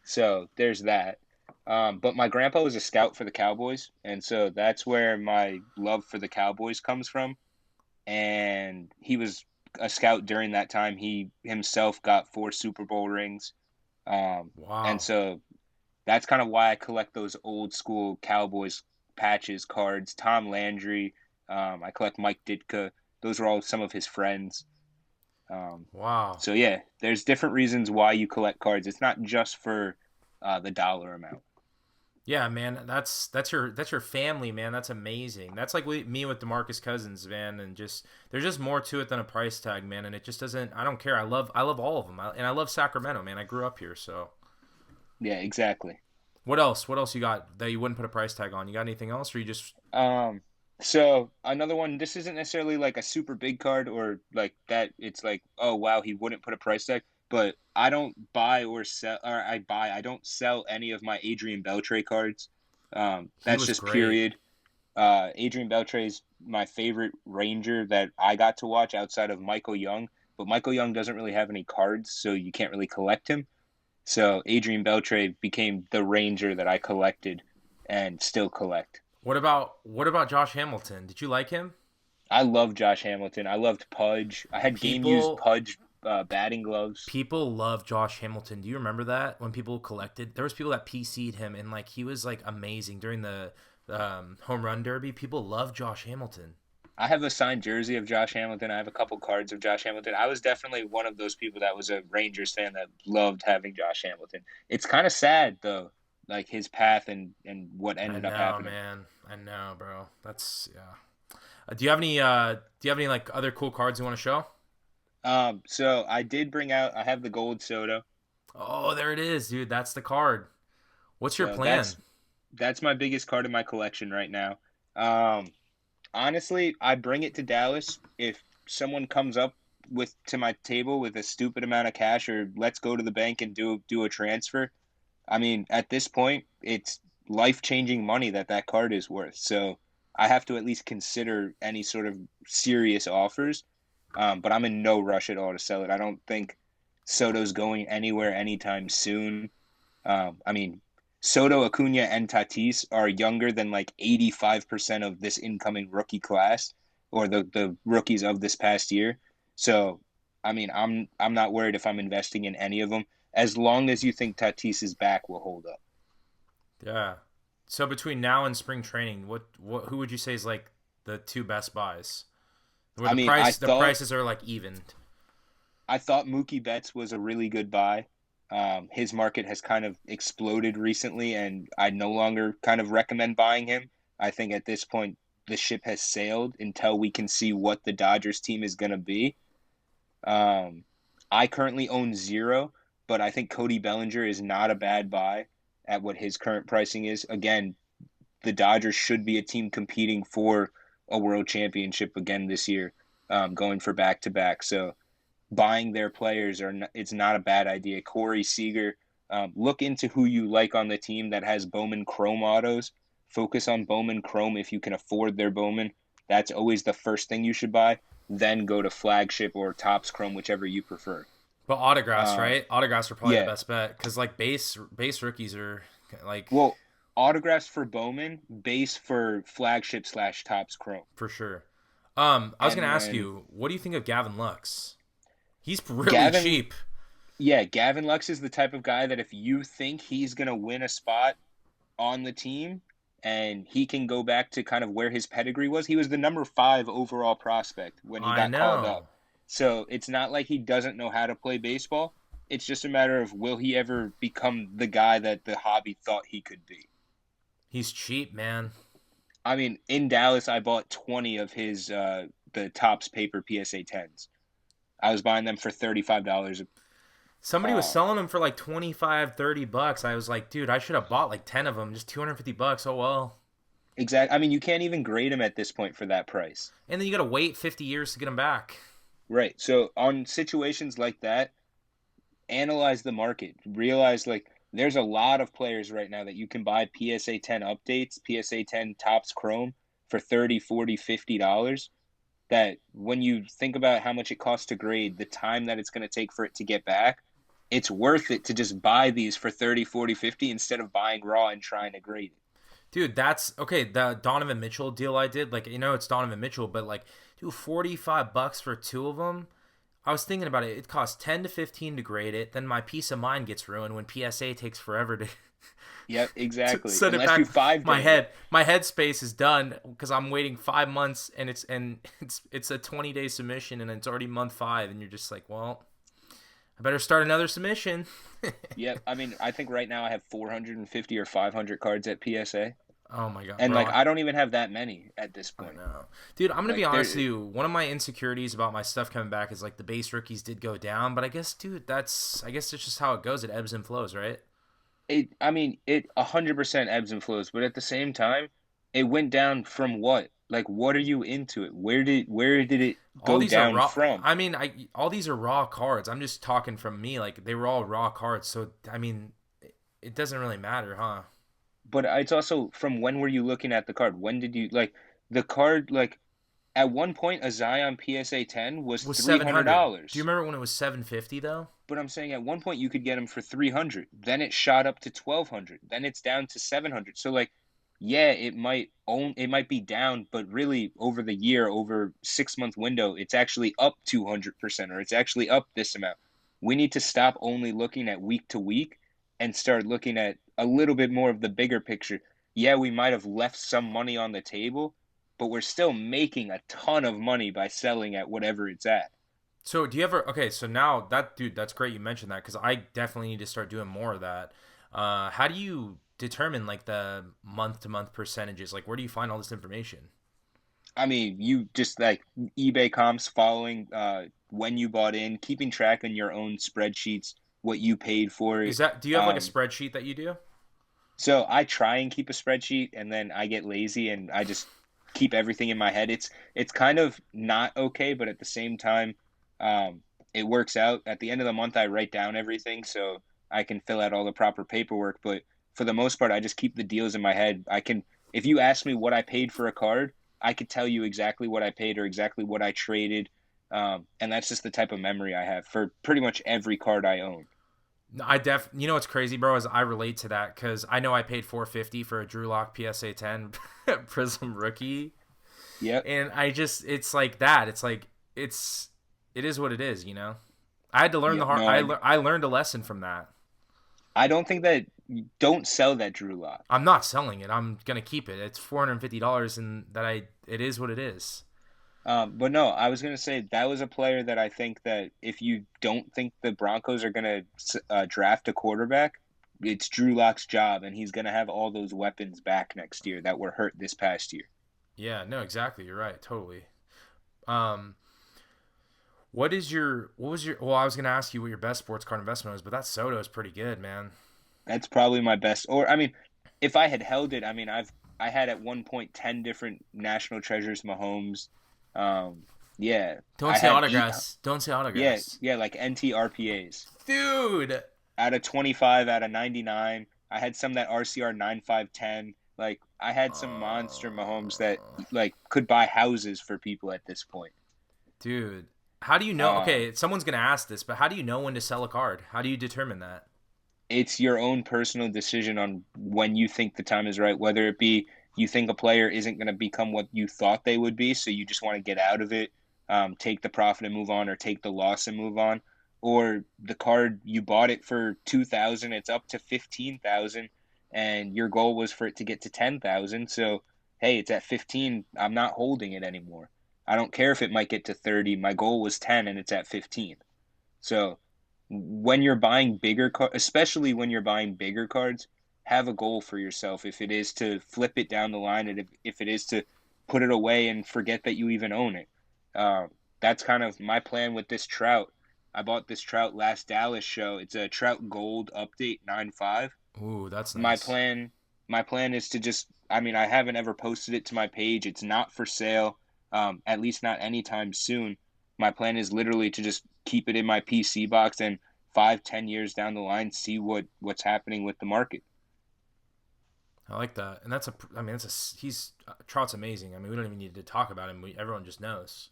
Speaker 2: So there's that. But my grandpa was a scout for the Cowboys, and so that's where my love for the Cowboys comes from. And he was a scout during that time. He himself got 4 Super Bowl rings. And
Speaker 1: Wow.
Speaker 2: so that's kind of why I collect those old school Cowboys patches, cards. Tom Landry. I collect Mike Ditka. Those are all some of his friends. Um,
Speaker 1: Wow.
Speaker 2: so yeah, there's different reasons why you collect cards. It's not just for the dollar amount.
Speaker 1: Yeah, man, that's your family, man. That's amazing. That's like me with DeMarcus Cousins, man, and just there's just more to it than a price tag, man. And it just doesn't. I don't care. I love all of them, and I love Sacramento, man. I grew up here, so.
Speaker 2: Yeah, exactly.
Speaker 1: What else? What else you got that you wouldn't put a price tag on? You got anything else, or you just
Speaker 2: Um, so another one. This isn't necessarily like a super big card or like that. It's like, oh wow, he wouldn't put a price tag. But I don't buy or sell, or I buy. I don't sell any of my Adrian Beltre cards.
Speaker 1: he
Speaker 2: That's
Speaker 1: was
Speaker 2: just
Speaker 1: great.
Speaker 2: period. Adrian Beltre's my favorite Ranger that I got to watch outside of Michael Young. But Michael Young doesn't really have any cards, so you can't really collect him. So Adrian Beltre became the Ranger that I collected and still collect.
Speaker 1: What about Josh Hamilton? Did you like him?
Speaker 2: I love Josh Hamilton. I loved Pudge. I had game used
Speaker 1: People
Speaker 2: Pudge batting gloves.
Speaker 1: people love Josh Hamilton. Do you remember that when people collected? There was people that PC'd him, and like he was like amazing during the home run derby. People love Josh Hamilton.
Speaker 2: I have a signed jersey of Josh Hamilton. I have a couple cards of Josh Hamilton. I was definitely one of those people that was a Rangers fan that loved having Josh Hamilton. It's kind of sad though, like his path and what
Speaker 1: I
Speaker 2: ended up
Speaker 1: know,
Speaker 2: happening.
Speaker 1: man. I know, bro. That's yeah. Do you have any like other cool cards you want to show?
Speaker 2: So I did bring out. I have the gold soda.
Speaker 1: Oh, there it is, dude. That's the card. What's your
Speaker 2: So
Speaker 1: plan?
Speaker 2: that's my biggest card in my collection right now. Um, Honestly, I bring it to Dallas if someone comes up with to my table with a stupid amount of cash or let's go to the bank and do a transfer. I mean, at this point, it's life-changing money that card is worth. So I have to at least consider any sort of serious offers. But I'm in no rush at all to sell it. I don't think Soto's going anywhere anytime soon. I mean, Soto, Acuna, and Tatis are younger than like 85% of this incoming rookie class or the rookies of this past year. So, I mean, I'm not worried if I'm investing in any of them as long as you think Tatis's back will hold up.
Speaker 1: Yeah. So between now and spring training, what who would you say is like the two best buys? Where
Speaker 2: I
Speaker 1: the
Speaker 2: mean,
Speaker 1: prices are like evened.
Speaker 2: I thought Mookie Betts was a really good buy. His market has kind of exploded recently, and I no longer kind of recommend buying him. I think at this point the ship has sailed until we can see what the Dodgers team is going to be. Um, I currently own zero. but I think Cody Bellinger is not a bad buy at what his current pricing is. Again, the Dodgers should be a team competing for a world championship again this year, going for back to back. So buying their players it's not a bad idea. Corey Seager, look into who you like on the team that has Bowman Chrome autos. Focus on Bowman Chrome if you can afford their Bowman. That's always the first thing you should buy. Then go to flagship or Topps Chrome, whichever you prefer.
Speaker 1: But autographs,
Speaker 2: Uh,
Speaker 1: right? Autographs are probably the
Speaker 2: yeah.
Speaker 1: best bet because like base rookies are like
Speaker 2: Well, autographs for Bowman, base for flagship slash Topps Chrome.
Speaker 1: for sure. I was gonna
Speaker 2: And
Speaker 1: ask
Speaker 2: then
Speaker 1: you, what do you think of Gavin Lux? He's really
Speaker 2: Gavin,
Speaker 1: cheap.
Speaker 2: yeah, Gavin Lux is the type of guy that if you think he's going to win a spot on the team and he can go back to kind of where his pedigree was, he was the number 5 overall prospect when he
Speaker 1: I
Speaker 2: got called
Speaker 1: know.
Speaker 2: up. So it's not like he doesn't know how to play baseball. It's just a matter of will he ever become the guy that the hobby thought he could be.
Speaker 1: He's cheap, man.
Speaker 2: I mean, in Dallas, I bought 20 of his the Topps paper PSA 10s. I was buying them for $35.
Speaker 1: Somebody was
Speaker 2: Uh,
Speaker 1: selling them for like 25, $30. I was like, dude, I should have bought like 10 of them, just $250. Oh well.
Speaker 2: exactly. I mean, you can't even grade them at this point for that price.
Speaker 1: And then you got to wait 50 years to get them back.
Speaker 2: Right. So on situations like that, analyze the market. Realize like there's a lot of players right now that you can buy PSA 10 updates, PSA 10 Topps Chrome for 30, 40, $50 that when you think about how much it costs to grade, the time that it's going to take for it to get back, it's worth it to just buy these for 30, 40, 50 instead of buying raw and trying to grade it.
Speaker 1: Dude, that's okay. The Donovan Mitchell deal I did, like, it's Donovan Mitchell, but like, dude, $45 for two of them. I was thinking about it. It costs 10 to 15 to grade it. Then my peace of mind gets ruined when PSA takes forever to
Speaker 2: Yep,
Speaker 1: to
Speaker 2: exactly.
Speaker 1: send it
Speaker 2: Unless you
Speaker 1: back.
Speaker 2: five
Speaker 1: My
Speaker 2: day it.
Speaker 1: head, my headspace is done because I'm waiting 5 months and it's a 20-day submission and it's already month 5 and you're just like, well, I better start another submission.
Speaker 2: Yep. I mean, I think right now I have 450 or 500 cards at PSA.
Speaker 1: Oh my god,
Speaker 2: And
Speaker 1: bro!
Speaker 2: like I don't even have that many at this
Speaker 1: I
Speaker 2: point.
Speaker 1: know, dude. I'm gonna be
Speaker 2: Like
Speaker 1: honest with
Speaker 2: there
Speaker 1: you. One of my insecurities about my stuff coming back is like the base rookies did go down, but I guess, dude, I guess it's just how it goes. It ebbs and flows, right?
Speaker 2: it I mean, it 100% ebbs and flows, but at the same time, it went down from what? Like what are you into it? Where did it
Speaker 1: All
Speaker 2: go
Speaker 1: these are
Speaker 2: down
Speaker 1: raw.
Speaker 2: from?
Speaker 1: I mean, all these are raw cards. I'm just talking from me. Like they were all raw cards, so I mean, it doesn't really matter, huh?
Speaker 2: But it's also from when were you looking at the card? When did you like the card like at one point a Zion PSA 10 was
Speaker 1: Was
Speaker 2: three hundred
Speaker 1: 700. Do you
Speaker 2: dollars
Speaker 1: remember when it was 750 though?
Speaker 2: But I'm saying at one point you could get them for 300. Then it shot up to 1200. Then it's down to 700. So like yeah, it might be down, but really over the year, over 6 month window, it's actually up 200% or it's actually up this amount. We need to stop only looking at week to week and start looking at a little bit more of the bigger picture. Yeah, we might have left some money on the table, but we're still making a ton of money by selling at whatever it's at.
Speaker 1: So do you ever? Okay, so now that dude, that's great you mentioned that because I definitely need to start doing more of that. How do you determine like the month to month percentages? Like, where do you find all this information?
Speaker 2: I mean, you just like eBay comps following when you bought in, keeping track on your own spreadsheets, what you paid for
Speaker 1: Is
Speaker 2: it.
Speaker 1: that do you have like a
Speaker 2: Um,
Speaker 1: spreadsheet that you do?
Speaker 2: so I try and keep a spreadsheet, and then I get lazy and I just keep everything in my head. It's kind of not okay, but at the same time, it works out. At the end of the month, I write down everything so I can fill out all the proper paperwork. But for the most part, I just keep the deals in my head. If you ask me what I paid for a card, I could tell you exactly what I paid or exactly what I traded. And that's just the type of memory I have for pretty much every card I own.
Speaker 1: You know what's crazy, bro, is I relate to that because I know I paid 450 for a Drew Lock PSA 10 Prism rookie,
Speaker 2: Yep.
Speaker 1: and it's like that. It's like it is what it is, you know. I had to learn the
Speaker 2: Yep.
Speaker 1: hard.
Speaker 2: No,
Speaker 1: I learned a lesson from that.
Speaker 2: I don't think that don't sell that Drew Lock.
Speaker 1: I'm not selling it. I'm gonna keep it. It's $450, and it is what it is.
Speaker 2: But no, I was gonna say that was a player that I think that if you don't think the Broncos are gonna draft a quarterback, it's Drew Lock's job, and he's gonna have all those weapons back next year that were hurt this past year.
Speaker 1: Yeah, no, exactly. You're right. Totally. Um, what was your well, I was gonna ask you what your best sports card investment was, but that Soto is pretty good, man.
Speaker 2: That's probably my best. Or I mean, if I had held it, I mean, I had at one point 10 different national treasures Mahomes. Um, yeah,
Speaker 1: Don't
Speaker 2: I
Speaker 1: say
Speaker 2: had eight.
Speaker 1: autographs. Don't say
Speaker 2: Yeah,
Speaker 1: autographs.
Speaker 2: yeah, like NTRPAs
Speaker 1: Dude.
Speaker 2: out of 25, out of 99. I had some that RCR 9510. Like I had some monster Mahomes that like could buy houses for people at this point.
Speaker 1: Dude. How do you know?
Speaker 2: Um,
Speaker 1: Okay, someone's going to ask this, but how do you know when to sell a card? How do you determine that?
Speaker 2: it's your own personal decision on when you think the time is right, whether it be you think a player isn't going to become what you thought they would be, so you just want to get out of it, take the profit and move on, or take the loss and move on, or the card you bought it for 2,000, it's up to 15,000, and your goal was for it to get to 10,000. So hey, it's at 15. I'm not holding it anymore. I don't care if it might get to 30. My goal was 10, and it's at 15. So when you're buying bigger cards, especially when you're buying bigger cards, have a goal for yourself. If it is to flip it down the line, and if it is to put it away and forget that you even own it, that's kind of my plan with this Trout. I bought this Trout last Dallas show. It's a Trout Gold Update 9.5.
Speaker 1: Ooh, that's
Speaker 2: My
Speaker 1: nice.
Speaker 2: plan, my plan is to just. I mean, I haven't ever posted it to my page. It's not for sale. At least not anytime soon. My plan is literally to just keep it in my PC box and 5, 10 years down the line, see what's happening with the market.
Speaker 1: I like that. And that's a I mean, he's Trout's amazing. I mean, we don't even need to talk about him. Everyone just knows.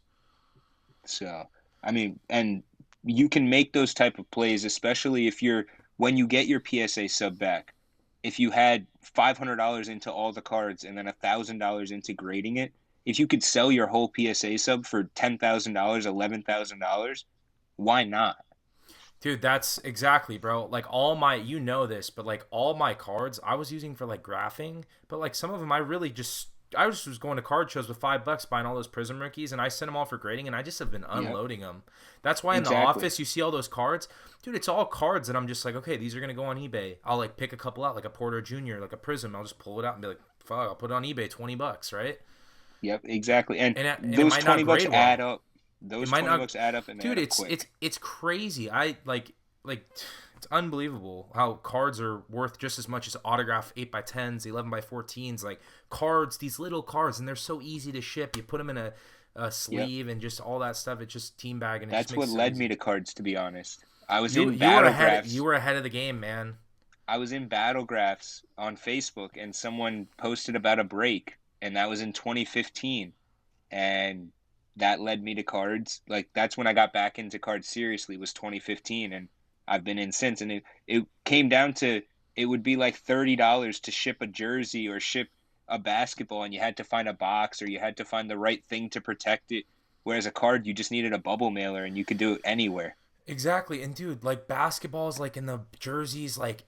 Speaker 2: So, I mean, and you can make those type of plays, especially if you're when you get your PSA sub back. If you had $500 into all the cards and then $1,000 into grading it, if you could sell your whole PSA sub for $10,000, $11,000, why not?
Speaker 1: Dude, that's exactly, bro. Like all my, you know this, but like all my cards I was using for like graphing, but like some of them I just was going to card shows with $5 buying all those Prism rookies, and I sent them all for grading, and I just have been
Speaker 2: Yep,
Speaker 1: unloading them. That's why in the
Speaker 2: exactly.
Speaker 1: office you see all those cards, dude. It's all cards that I'm just like, okay, these are gonna go on eBay. I'll like pick a couple out, like a Porter Jr., like a Prism. I'll just pull it out and be like, fuck, I'll put it on eBay, $20, right?
Speaker 2: Yep, exactly. And
Speaker 1: And it
Speaker 2: those
Speaker 1: might not
Speaker 2: 20 bucks
Speaker 1: grade
Speaker 2: add
Speaker 1: well.
Speaker 2: up.
Speaker 1: It
Speaker 2: Those
Speaker 1: might
Speaker 2: 20
Speaker 1: not,
Speaker 2: bucks add up and they
Speaker 1: dude.
Speaker 2: add up
Speaker 1: It's
Speaker 2: quick.
Speaker 1: it's crazy. I like it's unbelievable how cards are worth just as much as autograph 8x10s, 11x14s. Like cards, these little cards, and they're so easy to ship. You put them in a
Speaker 2: Yep.
Speaker 1: sleeve and just all that stuff. It's just team bag, and it just
Speaker 2: That's what
Speaker 1: makes it so
Speaker 2: led me
Speaker 1: easy.
Speaker 2: to cards, to be honest. I was
Speaker 1: You
Speaker 2: in
Speaker 1: you were ahead. You
Speaker 2: Battlegraphs.
Speaker 1: were ahead of the game, man.
Speaker 2: I was in Battlegraphs on Facebook and someone posted about a break and that was in 2015 and that led me to cards. Like that's when I got back into cards seriously was 2015 and I've been in since and it came down to it would be like $30 to ship a jersey or ship a basketball and you had to find a box or you had to find the right thing to protect it. Whereas a card you just needed a bubble mailer and you could do it anywhere.
Speaker 1: Exactly. And dude, like basketballs, like in the jerseys, like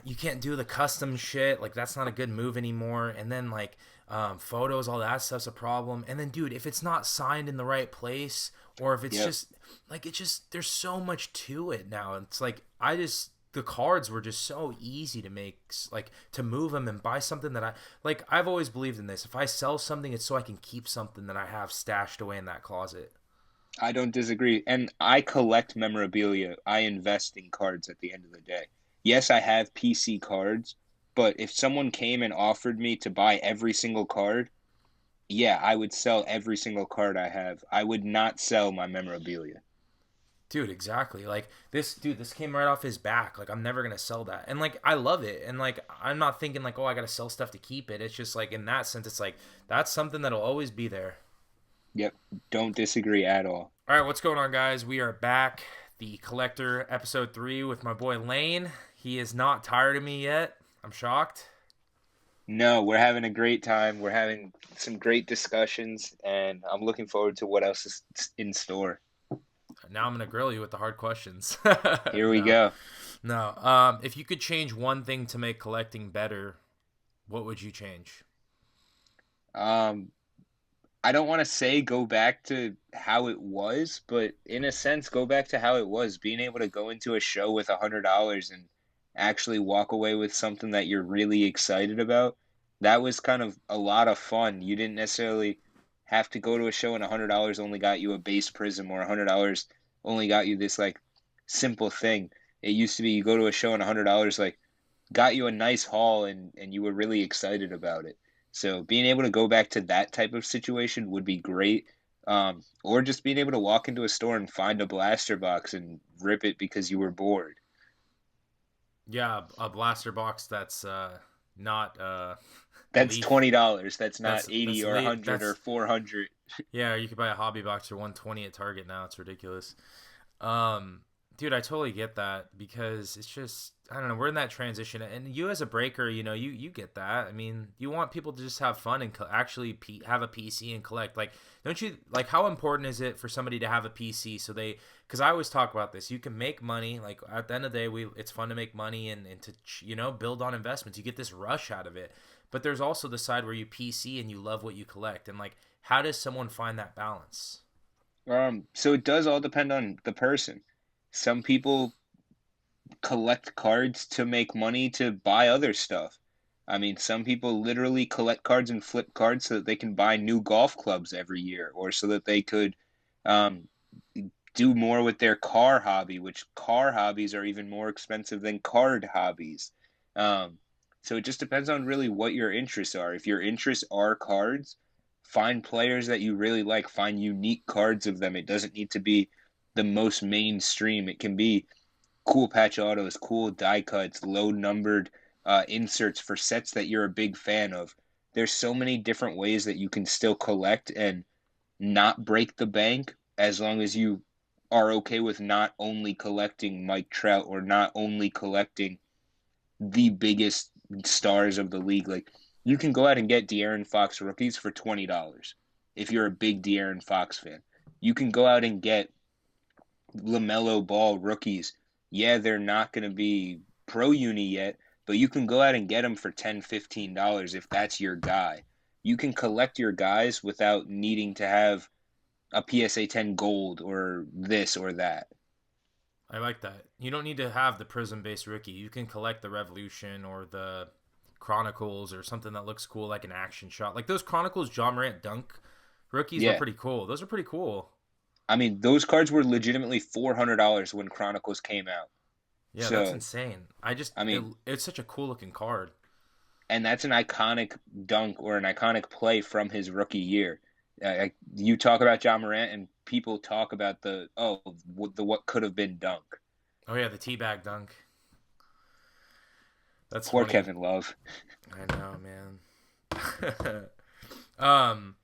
Speaker 1: you can't do the custom shit. Like that's not a good move anymore. And then like photos, all that stuff's a problem. And then dude, if it's not signed in the right place, or if it's
Speaker 2: Yep.
Speaker 1: just like it's just there's so much to it now. It's like the cards were just so easy to make, like to move them and buy something that I like. I've always believed in this. If I sell something, it's so I can keep something that I have stashed away in that closet.
Speaker 2: I don't disagree. And I collect memorabilia. I invest in cards at the end of the day. Yes, I have PC cards, but if someone came and offered me to buy every single card, yeah, I would sell every single card I have. I would not sell my memorabilia.
Speaker 1: Dude, exactly. Like this came right off his back. Like I'm never gonna sell that, and like I love it, and like I'm not thinking like, oh, I gotta sell stuff to keep it. It's just like in that sense, it's like that's something that'll always be there.
Speaker 2: Yep, don't disagree at all.
Speaker 1: All right, what's going on, guys? We are back, the collector episode 3 with my boy Lane. He is not tired of me yet. I'm shocked.
Speaker 2: No, we're having a great time. We're having some great discussions, and I'm looking forward to what else is in store.
Speaker 1: Now I'm gonna grill you with the hard questions.
Speaker 2: Here we
Speaker 1: No,
Speaker 2: go.
Speaker 1: no. If you could change one thing to make collecting better, what would you change?
Speaker 2: Um, I don't want to say go back to how it was, but in a sense, go back to how it was. Being able to go into a show with $100 and actually walk away with something that you're really excited about, that was kind of a lot of fun. You didn't necessarily have to go to a show and $100 only got you a base prism or $100 only got you this like simple thing. It used to be you go to a show and $100 like got you a nice haul and you were really excited about it. So being able to go back to that type of situation would be great. Or just being able to walk into a store and find a blaster box and rip it because you were bored.
Speaker 1: Yeah, a blaster box that's not
Speaker 2: That's
Speaker 1: leaf.
Speaker 2: $20. That's not
Speaker 1: That's
Speaker 2: 80 or
Speaker 1: leaf.
Speaker 2: 100 or
Speaker 1: That's
Speaker 2: 400.
Speaker 1: yeah. You could buy a hobby box for 120 at Target now. It's ridiculous. Um, dude, I totally get that because it's just I don't know. We're in that transition, and you as a breaker, you get that. I mean, you want people to just have fun and actually have a PC and collect. Like, don't you like how important is it for somebody to have a PC so they? Because I always talk about this. You can make money. Like at the end of the day, it's fun to make money and to build on investments. You get this rush out of it. But there's also the side where you PC and you love what you collect, and like, how does someone find that balance?
Speaker 2: So it does all depend on the person. Some people collect cards to make money to buy other stuff. I mean, some people literally collect cards and flip cards so that they can buy new golf clubs every year, or so that they could um, do more with their car hobby, which car hobbies are even more expensive than card hobbies. Um, so it just depends on really what your interests are. If your interests are cards, find players that you really like, find unique cards of them. It doesn't need to be the most mainstream. It can be cool patch autos, cool die cuts, low numbered inserts for sets that you're a big fan of. There's so many different ways that you can still collect and not break the bank as long as you are okay with not only collecting Mike Trout or not only collecting the biggest stars of the league. Like you can go out and get De'Aaron Fox rookies for $20 if you're a big De'Aaron Fox fan. You can go out and get LaMelo Ball rookies. Yeah, they're not going to be pro uni yet, but you can go out and get them for $10, $15 if that's your guy. You can collect your guys without needing to have a PSA 10 gold or this or that.
Speaker 1: I like that. You don't need to have the prism based rookie. You can collect the Revolution or the Chronicles or something that looks cool, like an action shot. Like those Chronicles John Morant dunk rookies were
Speaker 2: Yeah.
Speaker 1: pretty cool. Those are pretty cool.
Speaker 2: I mean, those cards were legitimately $400 when Chronicles came out.
Speaker 1: Yeah, that's
Speaker 2: So,
Speaker 1: insane.
Speaker 2: I mean,
Speaker 1: It's such a cool looking card.
Speaker 2: and that's an iconic dunk or an iconic play from his rookie year. You talk about John Morant, and people talk about the what could have been dunk.
Speaker 1: Oh yeah, the teabag dunk. That's
Speaker 2: Poor
Speaker 1: funny.
Speaker 2: Kevin Love.
Speaker 1: I know, man. um,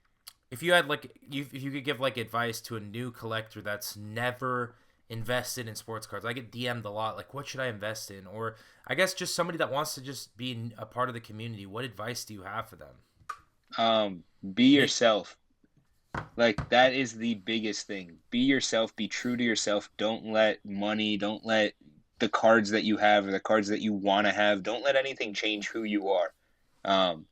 Speaker 1: if you had if you could give like advice to a new collector that's never invested in sports cards, I get DM'd a lot. Like, what should I invest in? Or I guess just somebody that wants to just be a part of the community. What advice do you have for them?
Speaker 2: Be
Speaker 1: Make
Speaker 2: yourself. Like that is the biggest thing. Be yourself. Be true to yourself. Don't let money. Don't let the cards that you have or the cards that you want to have. Don't let anything change who you are. Um,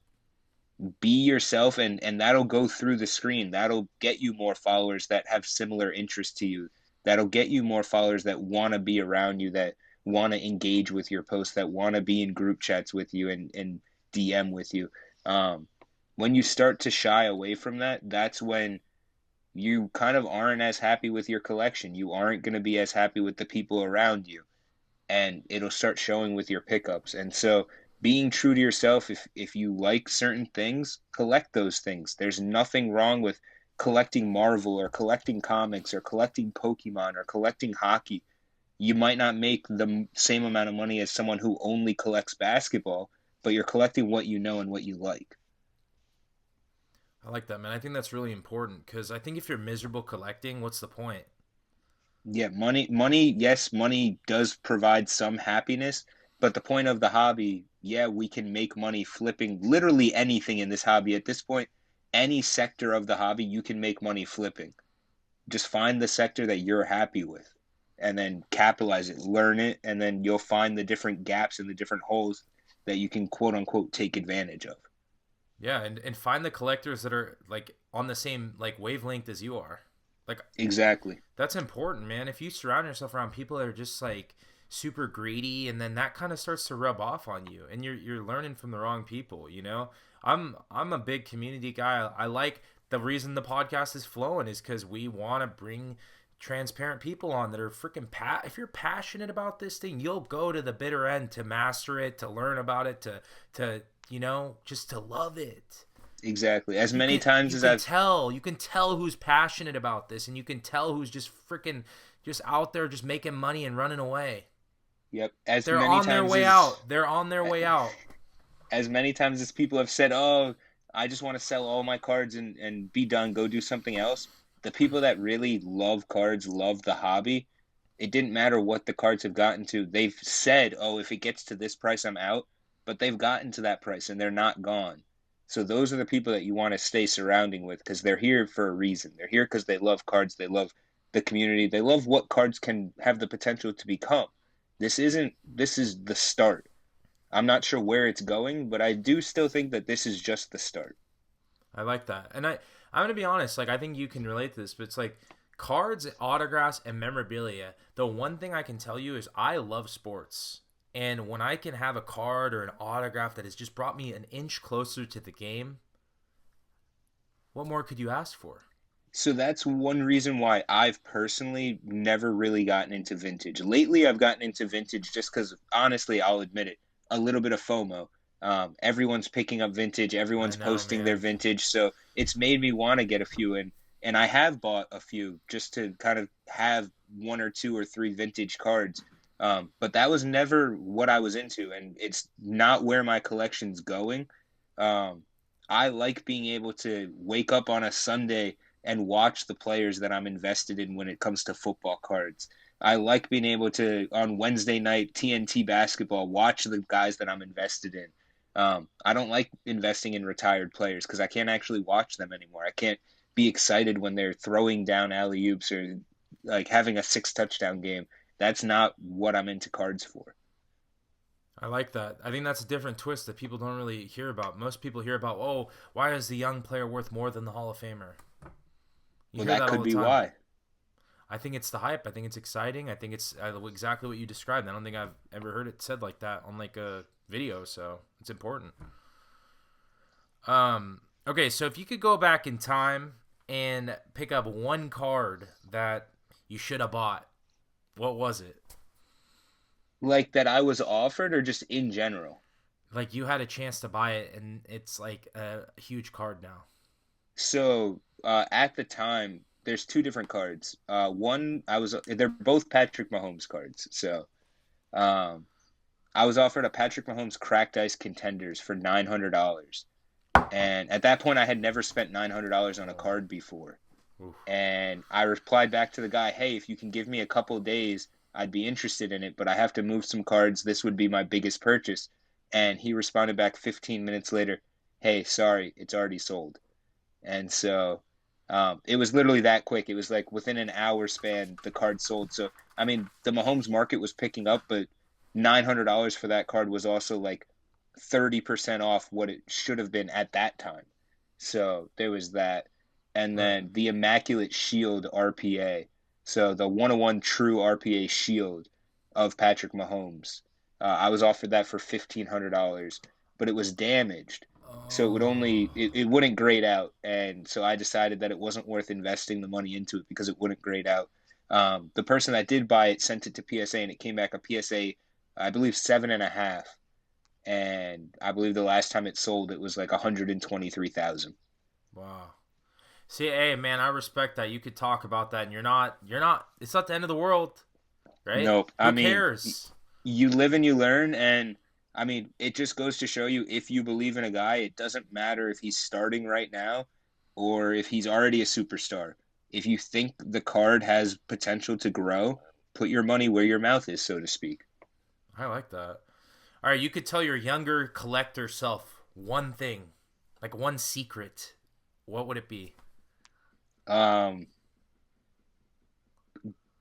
Speaker 2: be yourself, and that'll go through the screen. That'll get you more followers that have similar interests to you. That'll get you more followers that want to be around you, that want to engage with your posts, that want to be in group chats with you and DM with you. um, when you start to shy away from that, that's when you kind of aren't as happy with your collection. You aren't going to be as happy with the people around you, and it'll start showing with your pickups. And so being true to yourself, if you like certain things, collect those things. There's nothing wrong with collecting Marvel or collecting comics or collecting Pokemon or collecting hockey. You might not make the same amount of money as someone who only collects basketball, but you're collecting what you know and what you like.
Speaker 1: I like that, man. I think that's really important because I think if you're miserable collecting, what's the point?
Speaker 2: Yeah, yes, money does provide some happiness, but the point of the hobby, yeah, we can make money flipping literally anything in this hobby. At this point, any sector of the hobby, you can make money flipping. Just find the sector that you're happy with and then capitalize it, learn it, and then you'll find the different gaps and the different holes that you can quote unquote take advantage of.
Speaker 1: Yeah, and find the collectors that are like on the same like wavelength as you are. Like
Speaker 2: Exactly.
Speaker 1: that's important, man. If you surround yourself around people that are just like super greedy, and then that kind of starts to rub off on you, and you're learning from the wrong people. I'm a big community guy. I like the reason the podcast is flowing is because we want to bring transparent people on that are freaking if you're passionate about this thing, you'll go to the bitter end to master it, to learn about it, to just to love it.
Speaker 2: Exactly. As
Speaker 1: You
Speaker 2: many
Speaker 1: can
Speaker 2: times
Speaker 1: you
Speaker 2: as
Speaker 1: can
Speaker 2: I've
Speaker 1: tell you can tell who's passionate about this, and you can tell who's just freaking just out there just making money and running away.
Speaker 2: Yep, as
Speaker 1: They're
Speaker 2: many
Speaker 1: on their
Speaker 2: times
Speaker 1: way
Speaker 2: as
Speaker 1: out. They're on their way out.
Speaker 2: as many times as people have said, "Oh, I just want to sell all my cards and be done, go do something else." The people that really love cards, love the hobby, it didn't matter what the cards have gotten to. They've said, "Oh, if it gets to this price, I'm out." But they've gotten to that price and they're not gone. So those are the people that you want to stay surrounding with because they're here for a reason. They're here because they love cards, they love the community, they love what cards can have the potential to become. This is the start. I'm not sure where it's going, but I do still think that this is just the start.
Speaker 1: I like that. And I'm gonna be honest, like I think you can relate to this, but it's like cards, autographs, and memorabilia. The one thing I can tell you is I love sports. And when I can have a card or an autograph that has just brought me an inch closer to the game, what more could you ask for?
Speaker 2: So that's one reason why I've personally never really gotten into vintage. Lately, I've gotten into vintage just because, honestly, I'll admit it, a little bit of FOMO. Everyone's picking up vintage,
Speaker 1: I
Speaker 2: everyone's
Speaker 1: know,
Speaker 2: posting their
Speaker 1: man.
Speaker 2: vintage, so it's made me want to get a few in. And I have bought a few just to kind of have one or two or three vintage cards. But that was never what I was into, and it's not where my collection's going. Um, I like being able to wake up on a Sunday and watch the players that I'm invested in when it comes to football cards. I like being able to on Wednesday night TNT basketball watch the guys that I'm invested in. I don't like investing in retired players because I can't actually watch them anymore. I can't be excited when they're throwing down alley oops or like having a six touchdown game. That's not what I'm into cards for.
Speaker 1: I like that. I think that's a different twist that people don't really hear about. Most people hear about, oh, why is the young player worth more than the Hall of Famer? You
Speaker 2: Well,
Speaker 1: hear
Speaker 2: that
Speaker 1: that all
Speaker 2: could
Speaker 1: the
Speaker 2: be
Speaker 1: time.
Speaker 2: why.
Speaker 1: I think it's the hype. I think it's exciting. I think it's exactly what you described. I don't think I've ever heard it said like that on like a video, so it's important. Okay, so if you could go back in time and pick up one card that you should have bought, what was it?
Speaker 2: Like that I was offered or just in general?
Speaker 1: Like you had a chance to buy it, and it's like a huge card now.
Speaker 2: So at the time, there's two different cards. One, they're both Patrick Mahomes cards. So um, I was offered a Patrick Mahomes cracked ice contenders for $900, and at that point, I had never spent $900 on a
Speaker 1: Oh,
Speaker 2: card before.
Speaker 1: oof.
Speaker 2: And I replied back to the guy, "Hey, if you can give me a couple of days, I'd be interested in it, but I have to move some cards. This would be my biggest purchase." And he responded back 15 minutes later, "Hey, sorry, it's already sold." And so it was literally that quick. It was like within an hour span, the card sold. So, I mean, the Mahomes market was picking up, but $900 for that card was also like 30% off what it should have been at that time. So there was that. And
Speaker 1: Right.
Speaker 2: then the Immaculate Shield RPA. So the 101 true RPA Shield of Patrick Mahomes. I was offered that for $1,500, but it was damaged, so
Speaker 1: Oh.
Speaker 2: it wouldn't grade out, and so I decided that it wasn't worth investing the money into it because it wouldn't grade out. The person that did buy it sent it to PSA and it came back a PSA, I believe 7.5, and I believe the last time it sold it was like 123,000.
Speaker 1: Wow. See, hey man, I respect that. You could talk about that, and you're not. It's not the end of the world, right?
Speaker 2: Nope. I
Speaker 1: Who
Speaker 2: mean,
Speaker 1: cares?
Speaker 2: you live and you learn, and I mean, it just goes to show you if you believe in a guy, it doesn't matter if he's starting right now or if he's already a superstar. If you think the card has potential to grow, put your money where your mouth is, so to speak.
Speaker 1: I like that. All right, you could tell your younger collector self one thing, like one secret. What would it be?
Speaker 2: Um,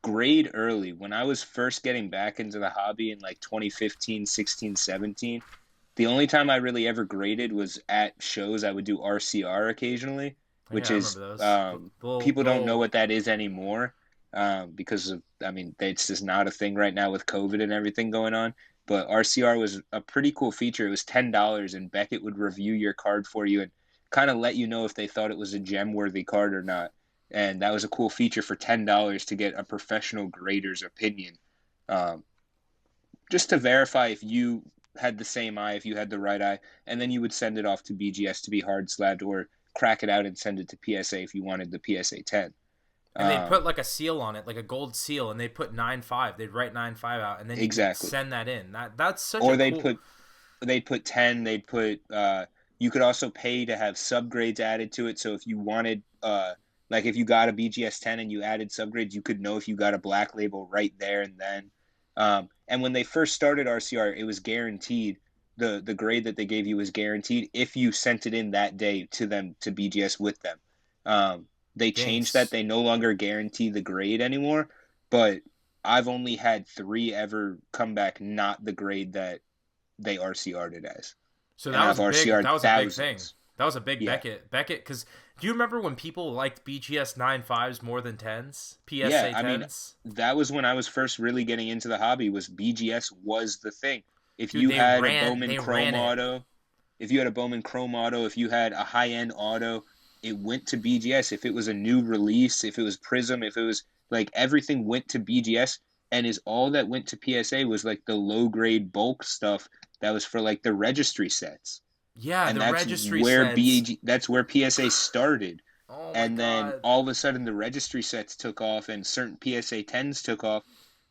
Speaker 2: Grade early. When I was first getting back into the hobby in like 2015, 16, 17, the only time I really ever graded was at shows. I would do RCR occasionally,
Speaker 1: Oh, yeah,
Speaker 2: which
Speaker 1: I
Speaker 2: is
Speaker 1: remember those.
Speaker 2: people don't know
Speaker 1: Little.
Speaker 2: what that is anymore because of, I mean, it's just not a thing right now with COVID and everything going on. But RCR was a pretty cool feature. It was $10, and Beckett would review your card for you and kind of let you know if they thought it was a gem worthy card or not. and that was a cool feature for $10 to get a professional grader's opinion, um, just to verify if you had the same eye, if you had the right eye, and then you would send it off to BGS to be hard slabbed or crack it out and send it to PSA if you wanted the PSA 10.
Speaker 1: And they'd
Speaker 2: Um,
Speaker 1: put like a seal on it, like a gold seal, and they'd put 9.5. They'd write 9.5 out, and then you could
Speaker 2: exactly.
Speaker 1: send that in. That's such a
Speaker 2: Or
Speaker 1: cool.
Speaker 2: they'd put 10, they'd put you could also pay to have subgrades added to it. So if you wanted like if you got a BGS 10 and you added subgrades, you could know if you got a black label right there and then. And when they first started RCR, it was guaranteed. The grade that they gave you was guaranteed if you sent it in that day to them to BGS with them. They changed that.
Speaker 1: Thanks.
Speaker 2: They no longer guarantee the grade anymore, but I've only had 3 ever come back not the grade that they RCR'd it as.
Speaker 1: So
Speaker 2: And
Speaker 1: that was
Speaker 2: I've
Speaker 1: a big.
Speaker 2: RCR'd
Speaker 1: That was a big thing.
Speaker 2: thousands.
Speaker 1: That was a big
Speaker 2: Yeah.
Speaker 1: Beckett. Because do you remember when people liked BGS 9.5s more than tens?
Speaker 2: Yeah,
Speaker 1: PSA
Speaker 2: I mean,
Speaker 1: tens.
Speaker 2: that was when I was first really getting into the hobby was BGS was the thing. If
Speaker 1: Dude,
Speaker 2: you
Speaker 1: they
Speaker 2: had a
Speaker 1: ran.
Speaker 2: Bowman
Speaker 1: They
Speaker 2: Chrome
Speaker 1: ran it.
Speaker 2: Auto, if you had a Bowman Chrome Auto, if you had a high-end auto, it went to BGS. If it was a new release, if it was Prism, if it was like everything went to BGS, and is all that went to PSA was like the low-grade bulk stuff that was for like the registry sets.
Speaker 1: Yeah,
Speaker 2: And
Speaker 1: the registry sets.
Speaker 2: that's where PSA started.
Speaker 1: Oh my
Speaker 2: And then
Speaker 1: god.
Speaker 2: all of a sudden the registry sets took off and certain PSA 10s took off.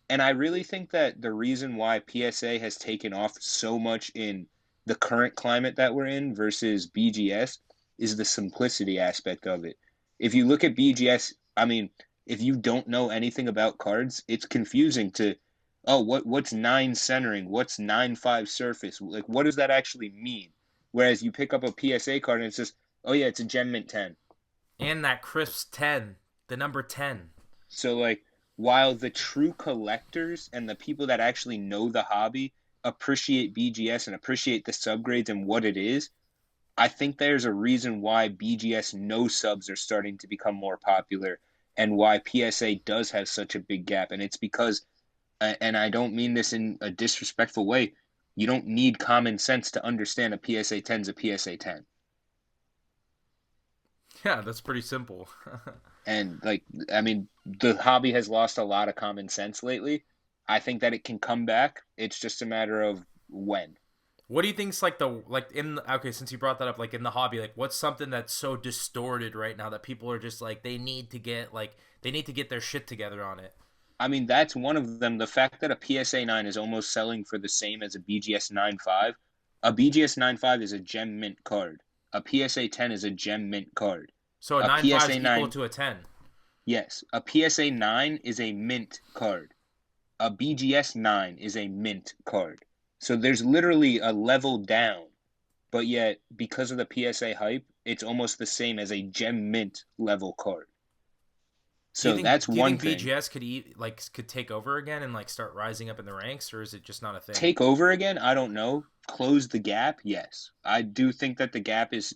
Speaker 2: And I really think that the reason why PSA has taken off so much in the current climate that we're in versus BGS is the simplicity aspect of it. If you look at BGS, I mean, if you don't know anything about cards, it's confusing to, oh, what's 9 centering? What's 9-5 surface? Like, what does that actually mean? Whereas you pick up a PSA card and it's just, oh yeah, it's a Gem Mint 10.
Speaker 1: And that crisp 10. The number 10.
Speaker 2: So like while the true collectors and the people that actually know the hobby appreciate BGS and appreciate the subgrades and what it is, I think there's a reason why BGS no subs are starting to become more popular and why PSA does have such a big gap. And it's because, and I don't mean this in a disrespectful way, you don't need common sense to understand a PSA 10 is a PSA 10.
Speaker 1: Yeah, that's pretty simple.
Speaker 2: And like, I mean, the hobby has lost a lot of common sense lately. I think that it can come back. It's just a matter of when.
Speaker 1: What do you think's like the like in okay, since you brought that up, like in the hobby, like what's something that's so distorted right now that people are just like they need to get their shit together on it.
Speaker 2: I mean, that's one of them. The fact that a PSA 9 is almost selling for the same as a BGS 9.5. A BGS 9.5 is a gem mint card. A PSA 10 is a gem mint card.
Speaker 1: So a
Speaker 2: A
Speaker 1: 9.5
Speaker 2: PSA
Speaker 1: is equal
Speaker 2: 9,
Speaker 1: to a 10.
Speaker 2: yes, a PSA 9 is a mint card. A BGS 9 is a mint card. So there's literally a level down, but yet because of the PSA hype, it's almost the same as a gem mint level card. So that's
Speaker 1: Do you
Speaker 2: one
Speaker 1: think
Speaker 2: thing.
Speaker 1: BGS could take over again and like start rising up in the ranks, or is it just not a thing?
Speaker 2: Take over again? I don't know. Close the gap? Yes. I do think that the gap is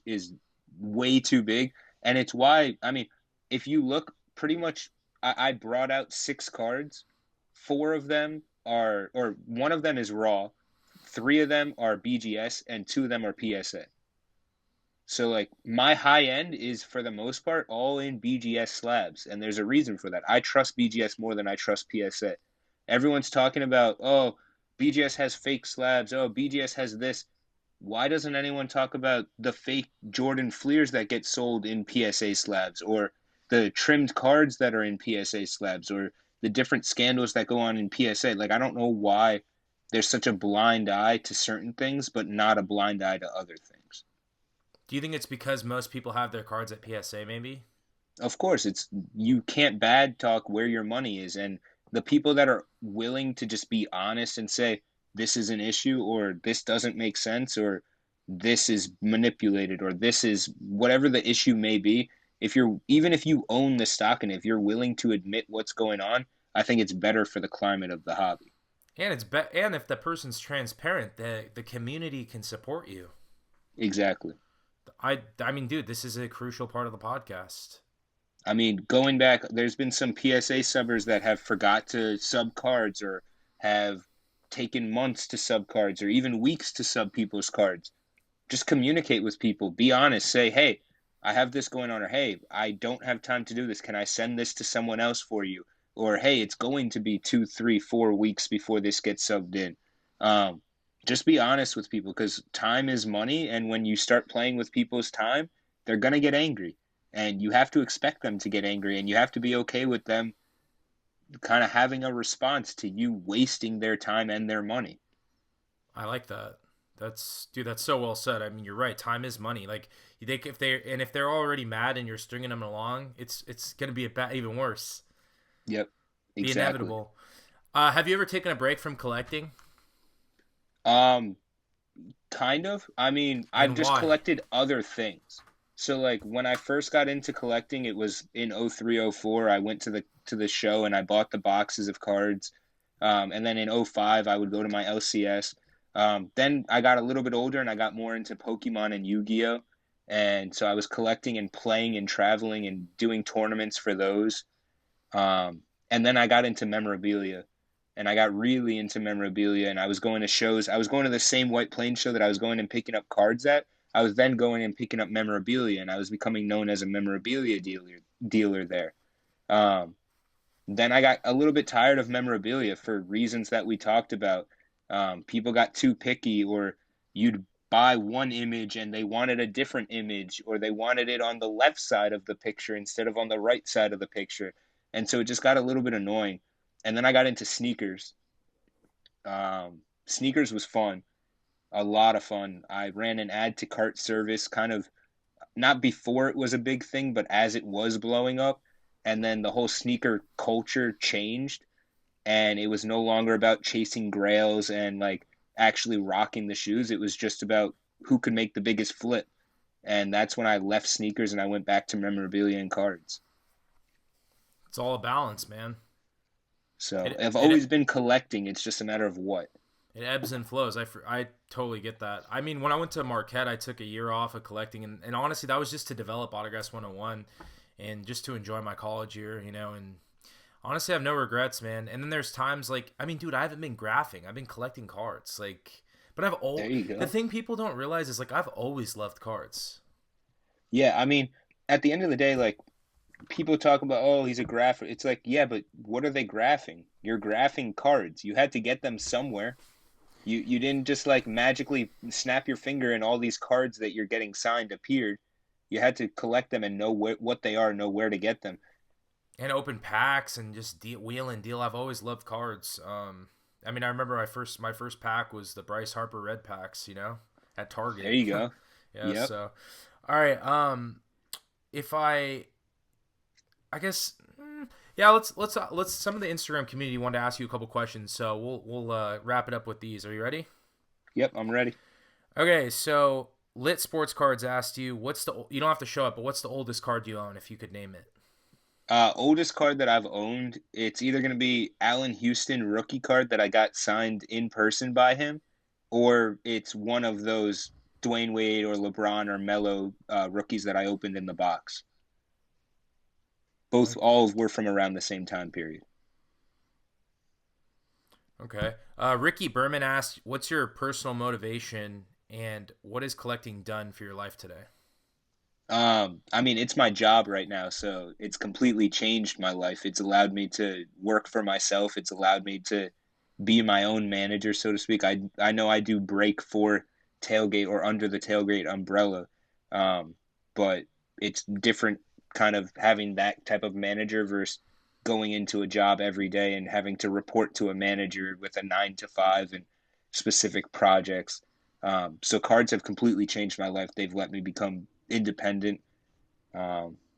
Speaker 2: way too big. And it's why, I mean, if you look pretty much, I brought out 6 cards. 4 of them are, or one of them is raw. 3 of them are BGS and 2 of them are PSA. So like my high end is for the most part all in BGS slabs, and there's a reason for that. I trust BGS more than I trust PSA. Everyone's talking about, oh, BGS has fake slabs. Oh, BGS has this. Why doesn't anyone talk about the fake Jordan Fleers that get sold in PSA slabs, or the trimmed cards that are in PSA slabs, or the different scandals that go on in PSA? Like I don't know why there's such a blind eye to certain things, but not a blind eye to other things.
Speaker 1: Do you think it's because most people have their cards at PSA maybe?
Speaker 2: Of course, it's you can't bad talk where your money is, and the people that are willing to just be honest and say this is an issue or this doesn't make sense or this is manipulated or this is whatever the issue may be. If you're even if you own the stock and if you're willing to admit what's going on, I think it's better for the climate of the hobby.
Speaker 1: And if the person's transparent, the community can support you.
Speaker 2: Exactly.
Speaker 1: I mean, dude, this is a crucial part of the podcast.
Speaker 2: I mean, going back, there's been some PSA subbers that have forgot to sub cards or have taken months to sub cards or even weeks to sub people's cards. Just communicate with people. Be honest. Say, hey, I have this going on, or hey, I don't have time to do this. Can I send this to someone else for you? Or hey, it's going to be 2, 3, 4 weeks before this gets subbed in. Um, just be honest with people because time is money, and when you start playing with people's time, they're gonna get angry, and you have to expect them to get angry, and you have to be okay with them kind of having a response to you wasting their time and their money.
Speaker 1: I like that. That's so well said. I mean, you're right. Time is money. Like you think if they're already mad and you're stringing them along, it's gonna be even worse.
Speaker 2: Yep,
Speaker 1: Be
Speaker 2: exactly.
Speaker 1: inevitable. Have you ever taken a break from collecting,
Speaker 2: Um, Kind of. I mean, I've
Speaker 1: and
Speaker 2: just
Speaker 1: why?
Speaker 2: collected other things. So like when I first got into collecting, it was in 03, 04. I went to the show and I bought the boxes of cards. And then in 05, I would go to my LCS. Then I got a little bit older and I got more into Pokemon and Yu-Gi-Oh! And so I was collecting and playing and traveling and doing tournaments for those. And then I got into memorabilia and I got really into memorabilia and I was going to shows. I was going to the same White Plains show that I was going and picking up cards at. I was then going and picking up memorabilia and I was becoming known as a memorabilia dealer there. Um, then I got a little bit tired of memorabilia for reasons that we talked about. People got too picky, or you'd buy one image and they wanted a different image, or they wanted it on the left side of the picture instead of on the right side of the picture. And so it just got a little bit annoying. And then I got into sneakers. Sneakers was fun, a lot of fun. I ran an add to cart service kind of not before it was a big thing, but as it was blowing up. And then the whole sneaker culture changed and it was no longer about chasing grails and like actually rocking the shoes. It was just about who could make the biggest flip. And that's when I left sneakers and I went back to memorabilia and cards.
Speaker 1: It's all a balance, man.
Speaker 2: So
Speaker 1: It
Speaker 2: I've
Speaker 1: it
Speaker 2: always been collecting. It's just a matter of what.
Speaker 1: it ebbs and flows. I totally get that. I mean, when I went to Marquette, I took a year off of collecting, and honestly, that was just to develop Autographs 101 and just to enjoy my college year, and honestly, I have no regrets, man. And then there's times like, I mean, dude, I haven't been graphing. I've been collecting cards, like, but
Speaker 2: There you
Speaker 1: the
Speaker 2: go.
Speaker 1: thing people don't realize is like I've always loved cards.
Speaker 2: Yeah, I mean, at the end of the day, like people talk about, oh, he's a grapher. It's like, yeah, but what are they graphing? You're graphing cards. You had to get them somewhere. You didn't just like magically snap your finger and all these cards that you're getting signed appeared. You had to collect them and know what they are, know where to get them.
Speaker 1: And open packs and just wheel and deal. I've always loved cards. I mean, I remember my first pack was the Bryce Harper red packs, at
Speaker 2: There
Speaker 1: Target.
Speaker 2: you go.
Speaker 1: Yeah.
Speaker 2: Yep.
Speaker 1: So, all right. If I guess, yeah. Let's. Some of the Instagram community wanted to ask you a couple questions, so we'll wrap it up with these. Are you ready?
Speaker 2: Yep, I'm ready.
Speaker 1: Okay. So, Lit Sports Cards asked you, you don't have to show it, but what's the oldest card you own if you could name it?
Speaker 2: Oldest card that I've owned, it's either going to be Allen Houston rookie card that I got signed in person by him, or it's one of those Dwayne Wade or LeBron or Melo rookies that I opened in the box. Both,
Speaker 1: Okay.
Speaker 2: all were from around the same time period.
Speaker 1: Okay. Ricky Berman asked, "What's your personal motivation and what is collecting done for your life today?"
Speaker 2: I mean, it's my job right now, so it's completely changed my life. It's allowed me to work for myself. It's allowed me to be my own manager, so to speak. I know I do break for tailgate or under the tailgate umbrella, um, but it's different kind of having that type of manager versus going into a job every day and having to report to a manager with a 9 to 5 and specific projects. So cards have completely changed my life. They've let me become independent,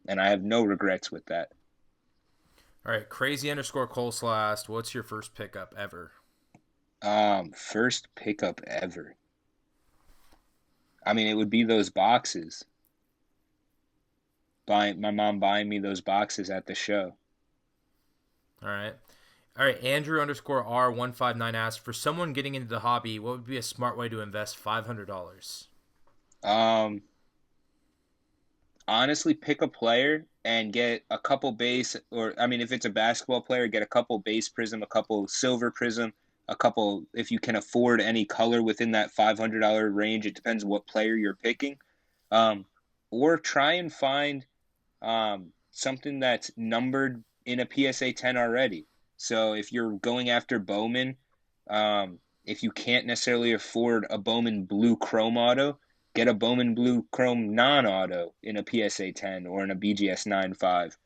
Speaker 2: and I have no regrets with that.
Speaker 1: All right. Crazy underscore coleslaw asked, "What's your first pickup ever?"
Speaker 2: First pickup ever. I mean, it would be those boxes. Buying my mom buying me those boxes at the show.
Speaker 1: All right. All right. Andrew underscore R159 asked, "For someone getting into the hobby, what would be a smart way to invest $500?"
Speaker 2: Um, Honestly, pick a player and get a couple base, or I mean, if it's a basketball player, get a couple base prism, a couple silver prism, a couple if you can afford any color within that $500 range. It depends what player you're picking. Um, or try and find something that's numbered in a PSA 10 already. So if you're going after Bowman, if you can't necessarily afford a Bowman Blue Chrome Auto, get a Bowman Blue Chrome non-auto in a PSA 10 or in a BGS 9.5.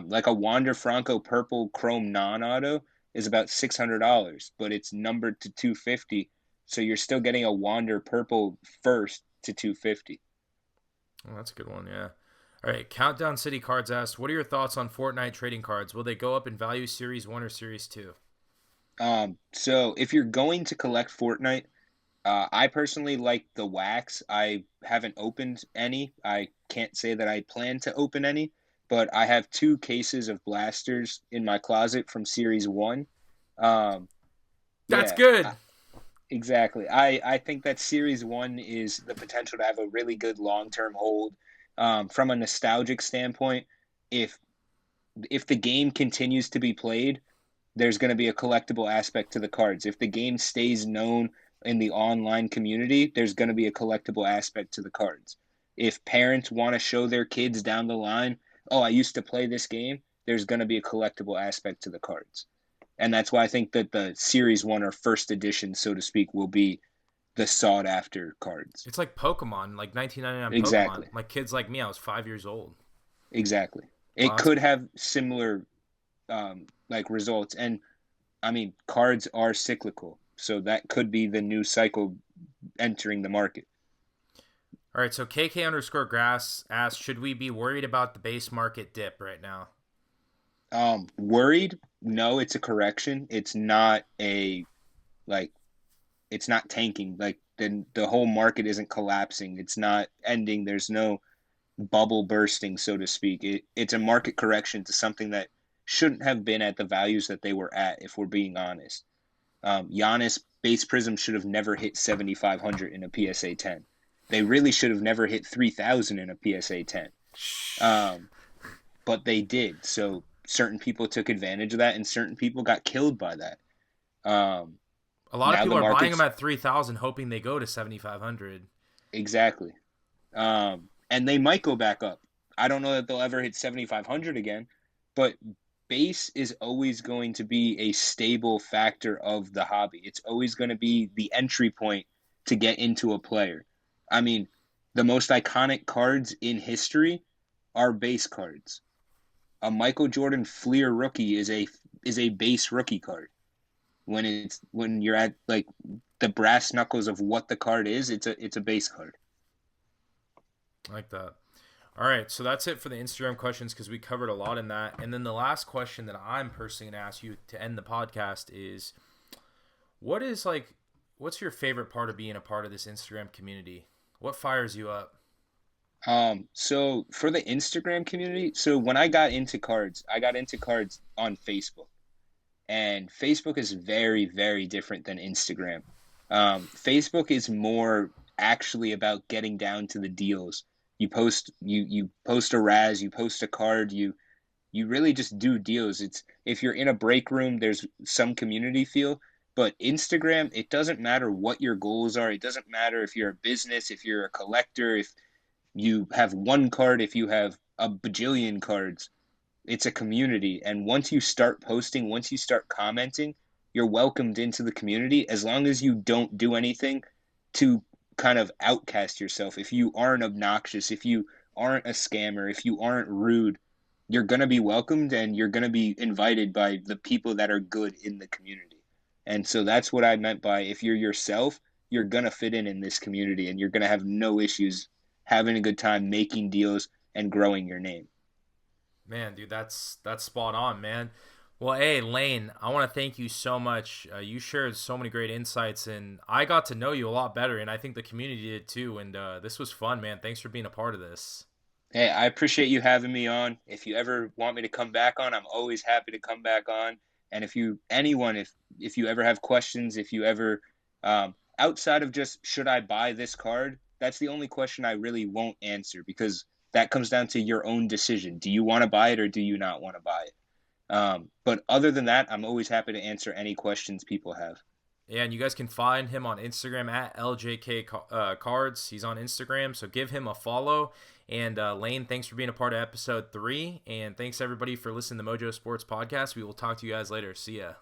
Speaker 2: Like a Wander Franco Purple Chrome non-auto is about $600, but it's numbered to 250, so you're still getting a Wander Purple first to 250.
Speaker 1: Oh, that's a good one. Yeah. All right. Countdown City Cards asked, "What are your thoughts on Fortnite trading cards? Will they go up in value Series 1 or Series 2?"
Speaker 2: So if you're going to collect Fortnite, I personally like the wax. I haven't opened any. I can't say that I plan to open any, but I have two cases of blasters in my closet from Series 1. Um,
Speaker 1: That's
Speaker 2: yeah,
Speaker 1: good.
Speaker 2: exactly. I think that Series 1 is the potential to have a really good long-term hold. From a nostalgic standpoint, if if the game continues to be played, there's going to be a collectible aspect to the cards. If the game stays known in the online community, there's going to be a collectible aspect to the cards. If parents want to show their kids down the line, oh, I used to play this game, there's going to be a collectible aspect to the cards. And that's why I think that the Series 1 or first edition, so to speak, will be the sought after cards.
Speaker 1: It's like Pokemon, like 1999 Pokemon.
Speaker 2: Exactly.
Speaker 1: Like kids like me, I was 5 years old.
Speaker 2: Exactly.
Speaker 1: Wow,
Speaker 2: It
Speaker 1: that's
Speaker 2: could have similar like results. And I mean, cards are cyclical, so that could be the new cycle entering the market.
Speaker 1: all right. So KK underscore grass asked, "Should we be worried about the base market dip right now?"
Speaker 2: Worried? No, it's a correction. It's not a like it's not tanking. Like the whole market isn't collapsing. It's not ending. There's no bubble bursting, so to speak. It's a market correction to something that shouldn't have been at the values that they were at, if we're being honest. Giannis base prism should have never hit 7,500 in a PSA 10. They really should have never hit 3,000 in a PSA 10. Um, but they did. So certain people took advantage of that, and certain people got killed by that. Um,
Speaker 1: A lot of
Speaker 2: Now the
Speaker 1: people are buying them
Speaker 2: market's
Speaker 1: at 3,000, hoping they go to 7,500.
Speaker 2: exactly. And they might go back up. I don't know that they'll ever hit 7,500 again, but base is always going to be a stable factor of the hobby. It's always going to be the entry point to get into a player. I mean, the most iconic cards in history are base cards. A Michael Jordan Fleer rookie is a base rookie card. When you're at like the brass knuckles of what the card is, it's a base card.
Speaker 1: I like that. All right, so that's it for the Instagram questions because we covered a lot in that. And then the last question that I'm personally going to ask you to end the podcast is, what is like, what's your favorite part of being a part of this Instagram community? What fires you up?
Speaker 2: So for the Instagram community, so when I got into cards on Facebook, and Facebook is very, very different than Instagram. Facebook is more actually about getting down to the deals. You post a Raz, you post a card, you really just do deals. It's if you're in a break room, there's some community feel. But Instagram, it doesn't matter what your goals are. It doesn't matter if you're a business, if you're a collector, if you have one card, if you have a bajillion cards. It's a community. And once you start posting, once you start commenting, you're welcomed into the community as long as you don't do anything to kind of outcast yourself. If you aren't obnoxious, if you aren't a scammer, if you aren't rude, you're going to be welcomed and you're going to be invited by the people that are good in the community. And so that's what I meant by if you're yourself, you're going to fit in this community and you're going to have no issues having a good time making deals and growing your name.
Speaker 1: Man, dude, that's spot on, man. Well, hey, Lane, I want to thank you so much. You shared so many great insights, and I got to know you a lot better, and I think the community did too. And this was fun, man. Thanks for being a part of this.
Speaker 2: Hey, I appreciate you having me on. If you ever want me to come back on, I'm always happy to come back on. And if you ever have questions, if you ever outside of just should I buy this card, that's the only question I really won't answer because that comes down to your own decision. Do you want to buy it or do you not want to buy it? But other than that, I'm always happy to answer any questions people have.
Speaker 1: Yeah, and you guys can find him on Instagram at LJK Cards. He's on Instagram, so give him a follow. And Lane, thanks for being a part of episode 3. And thanks everybody for listening to Mojo Sports Podcast. We will talk to you guys later. See ya.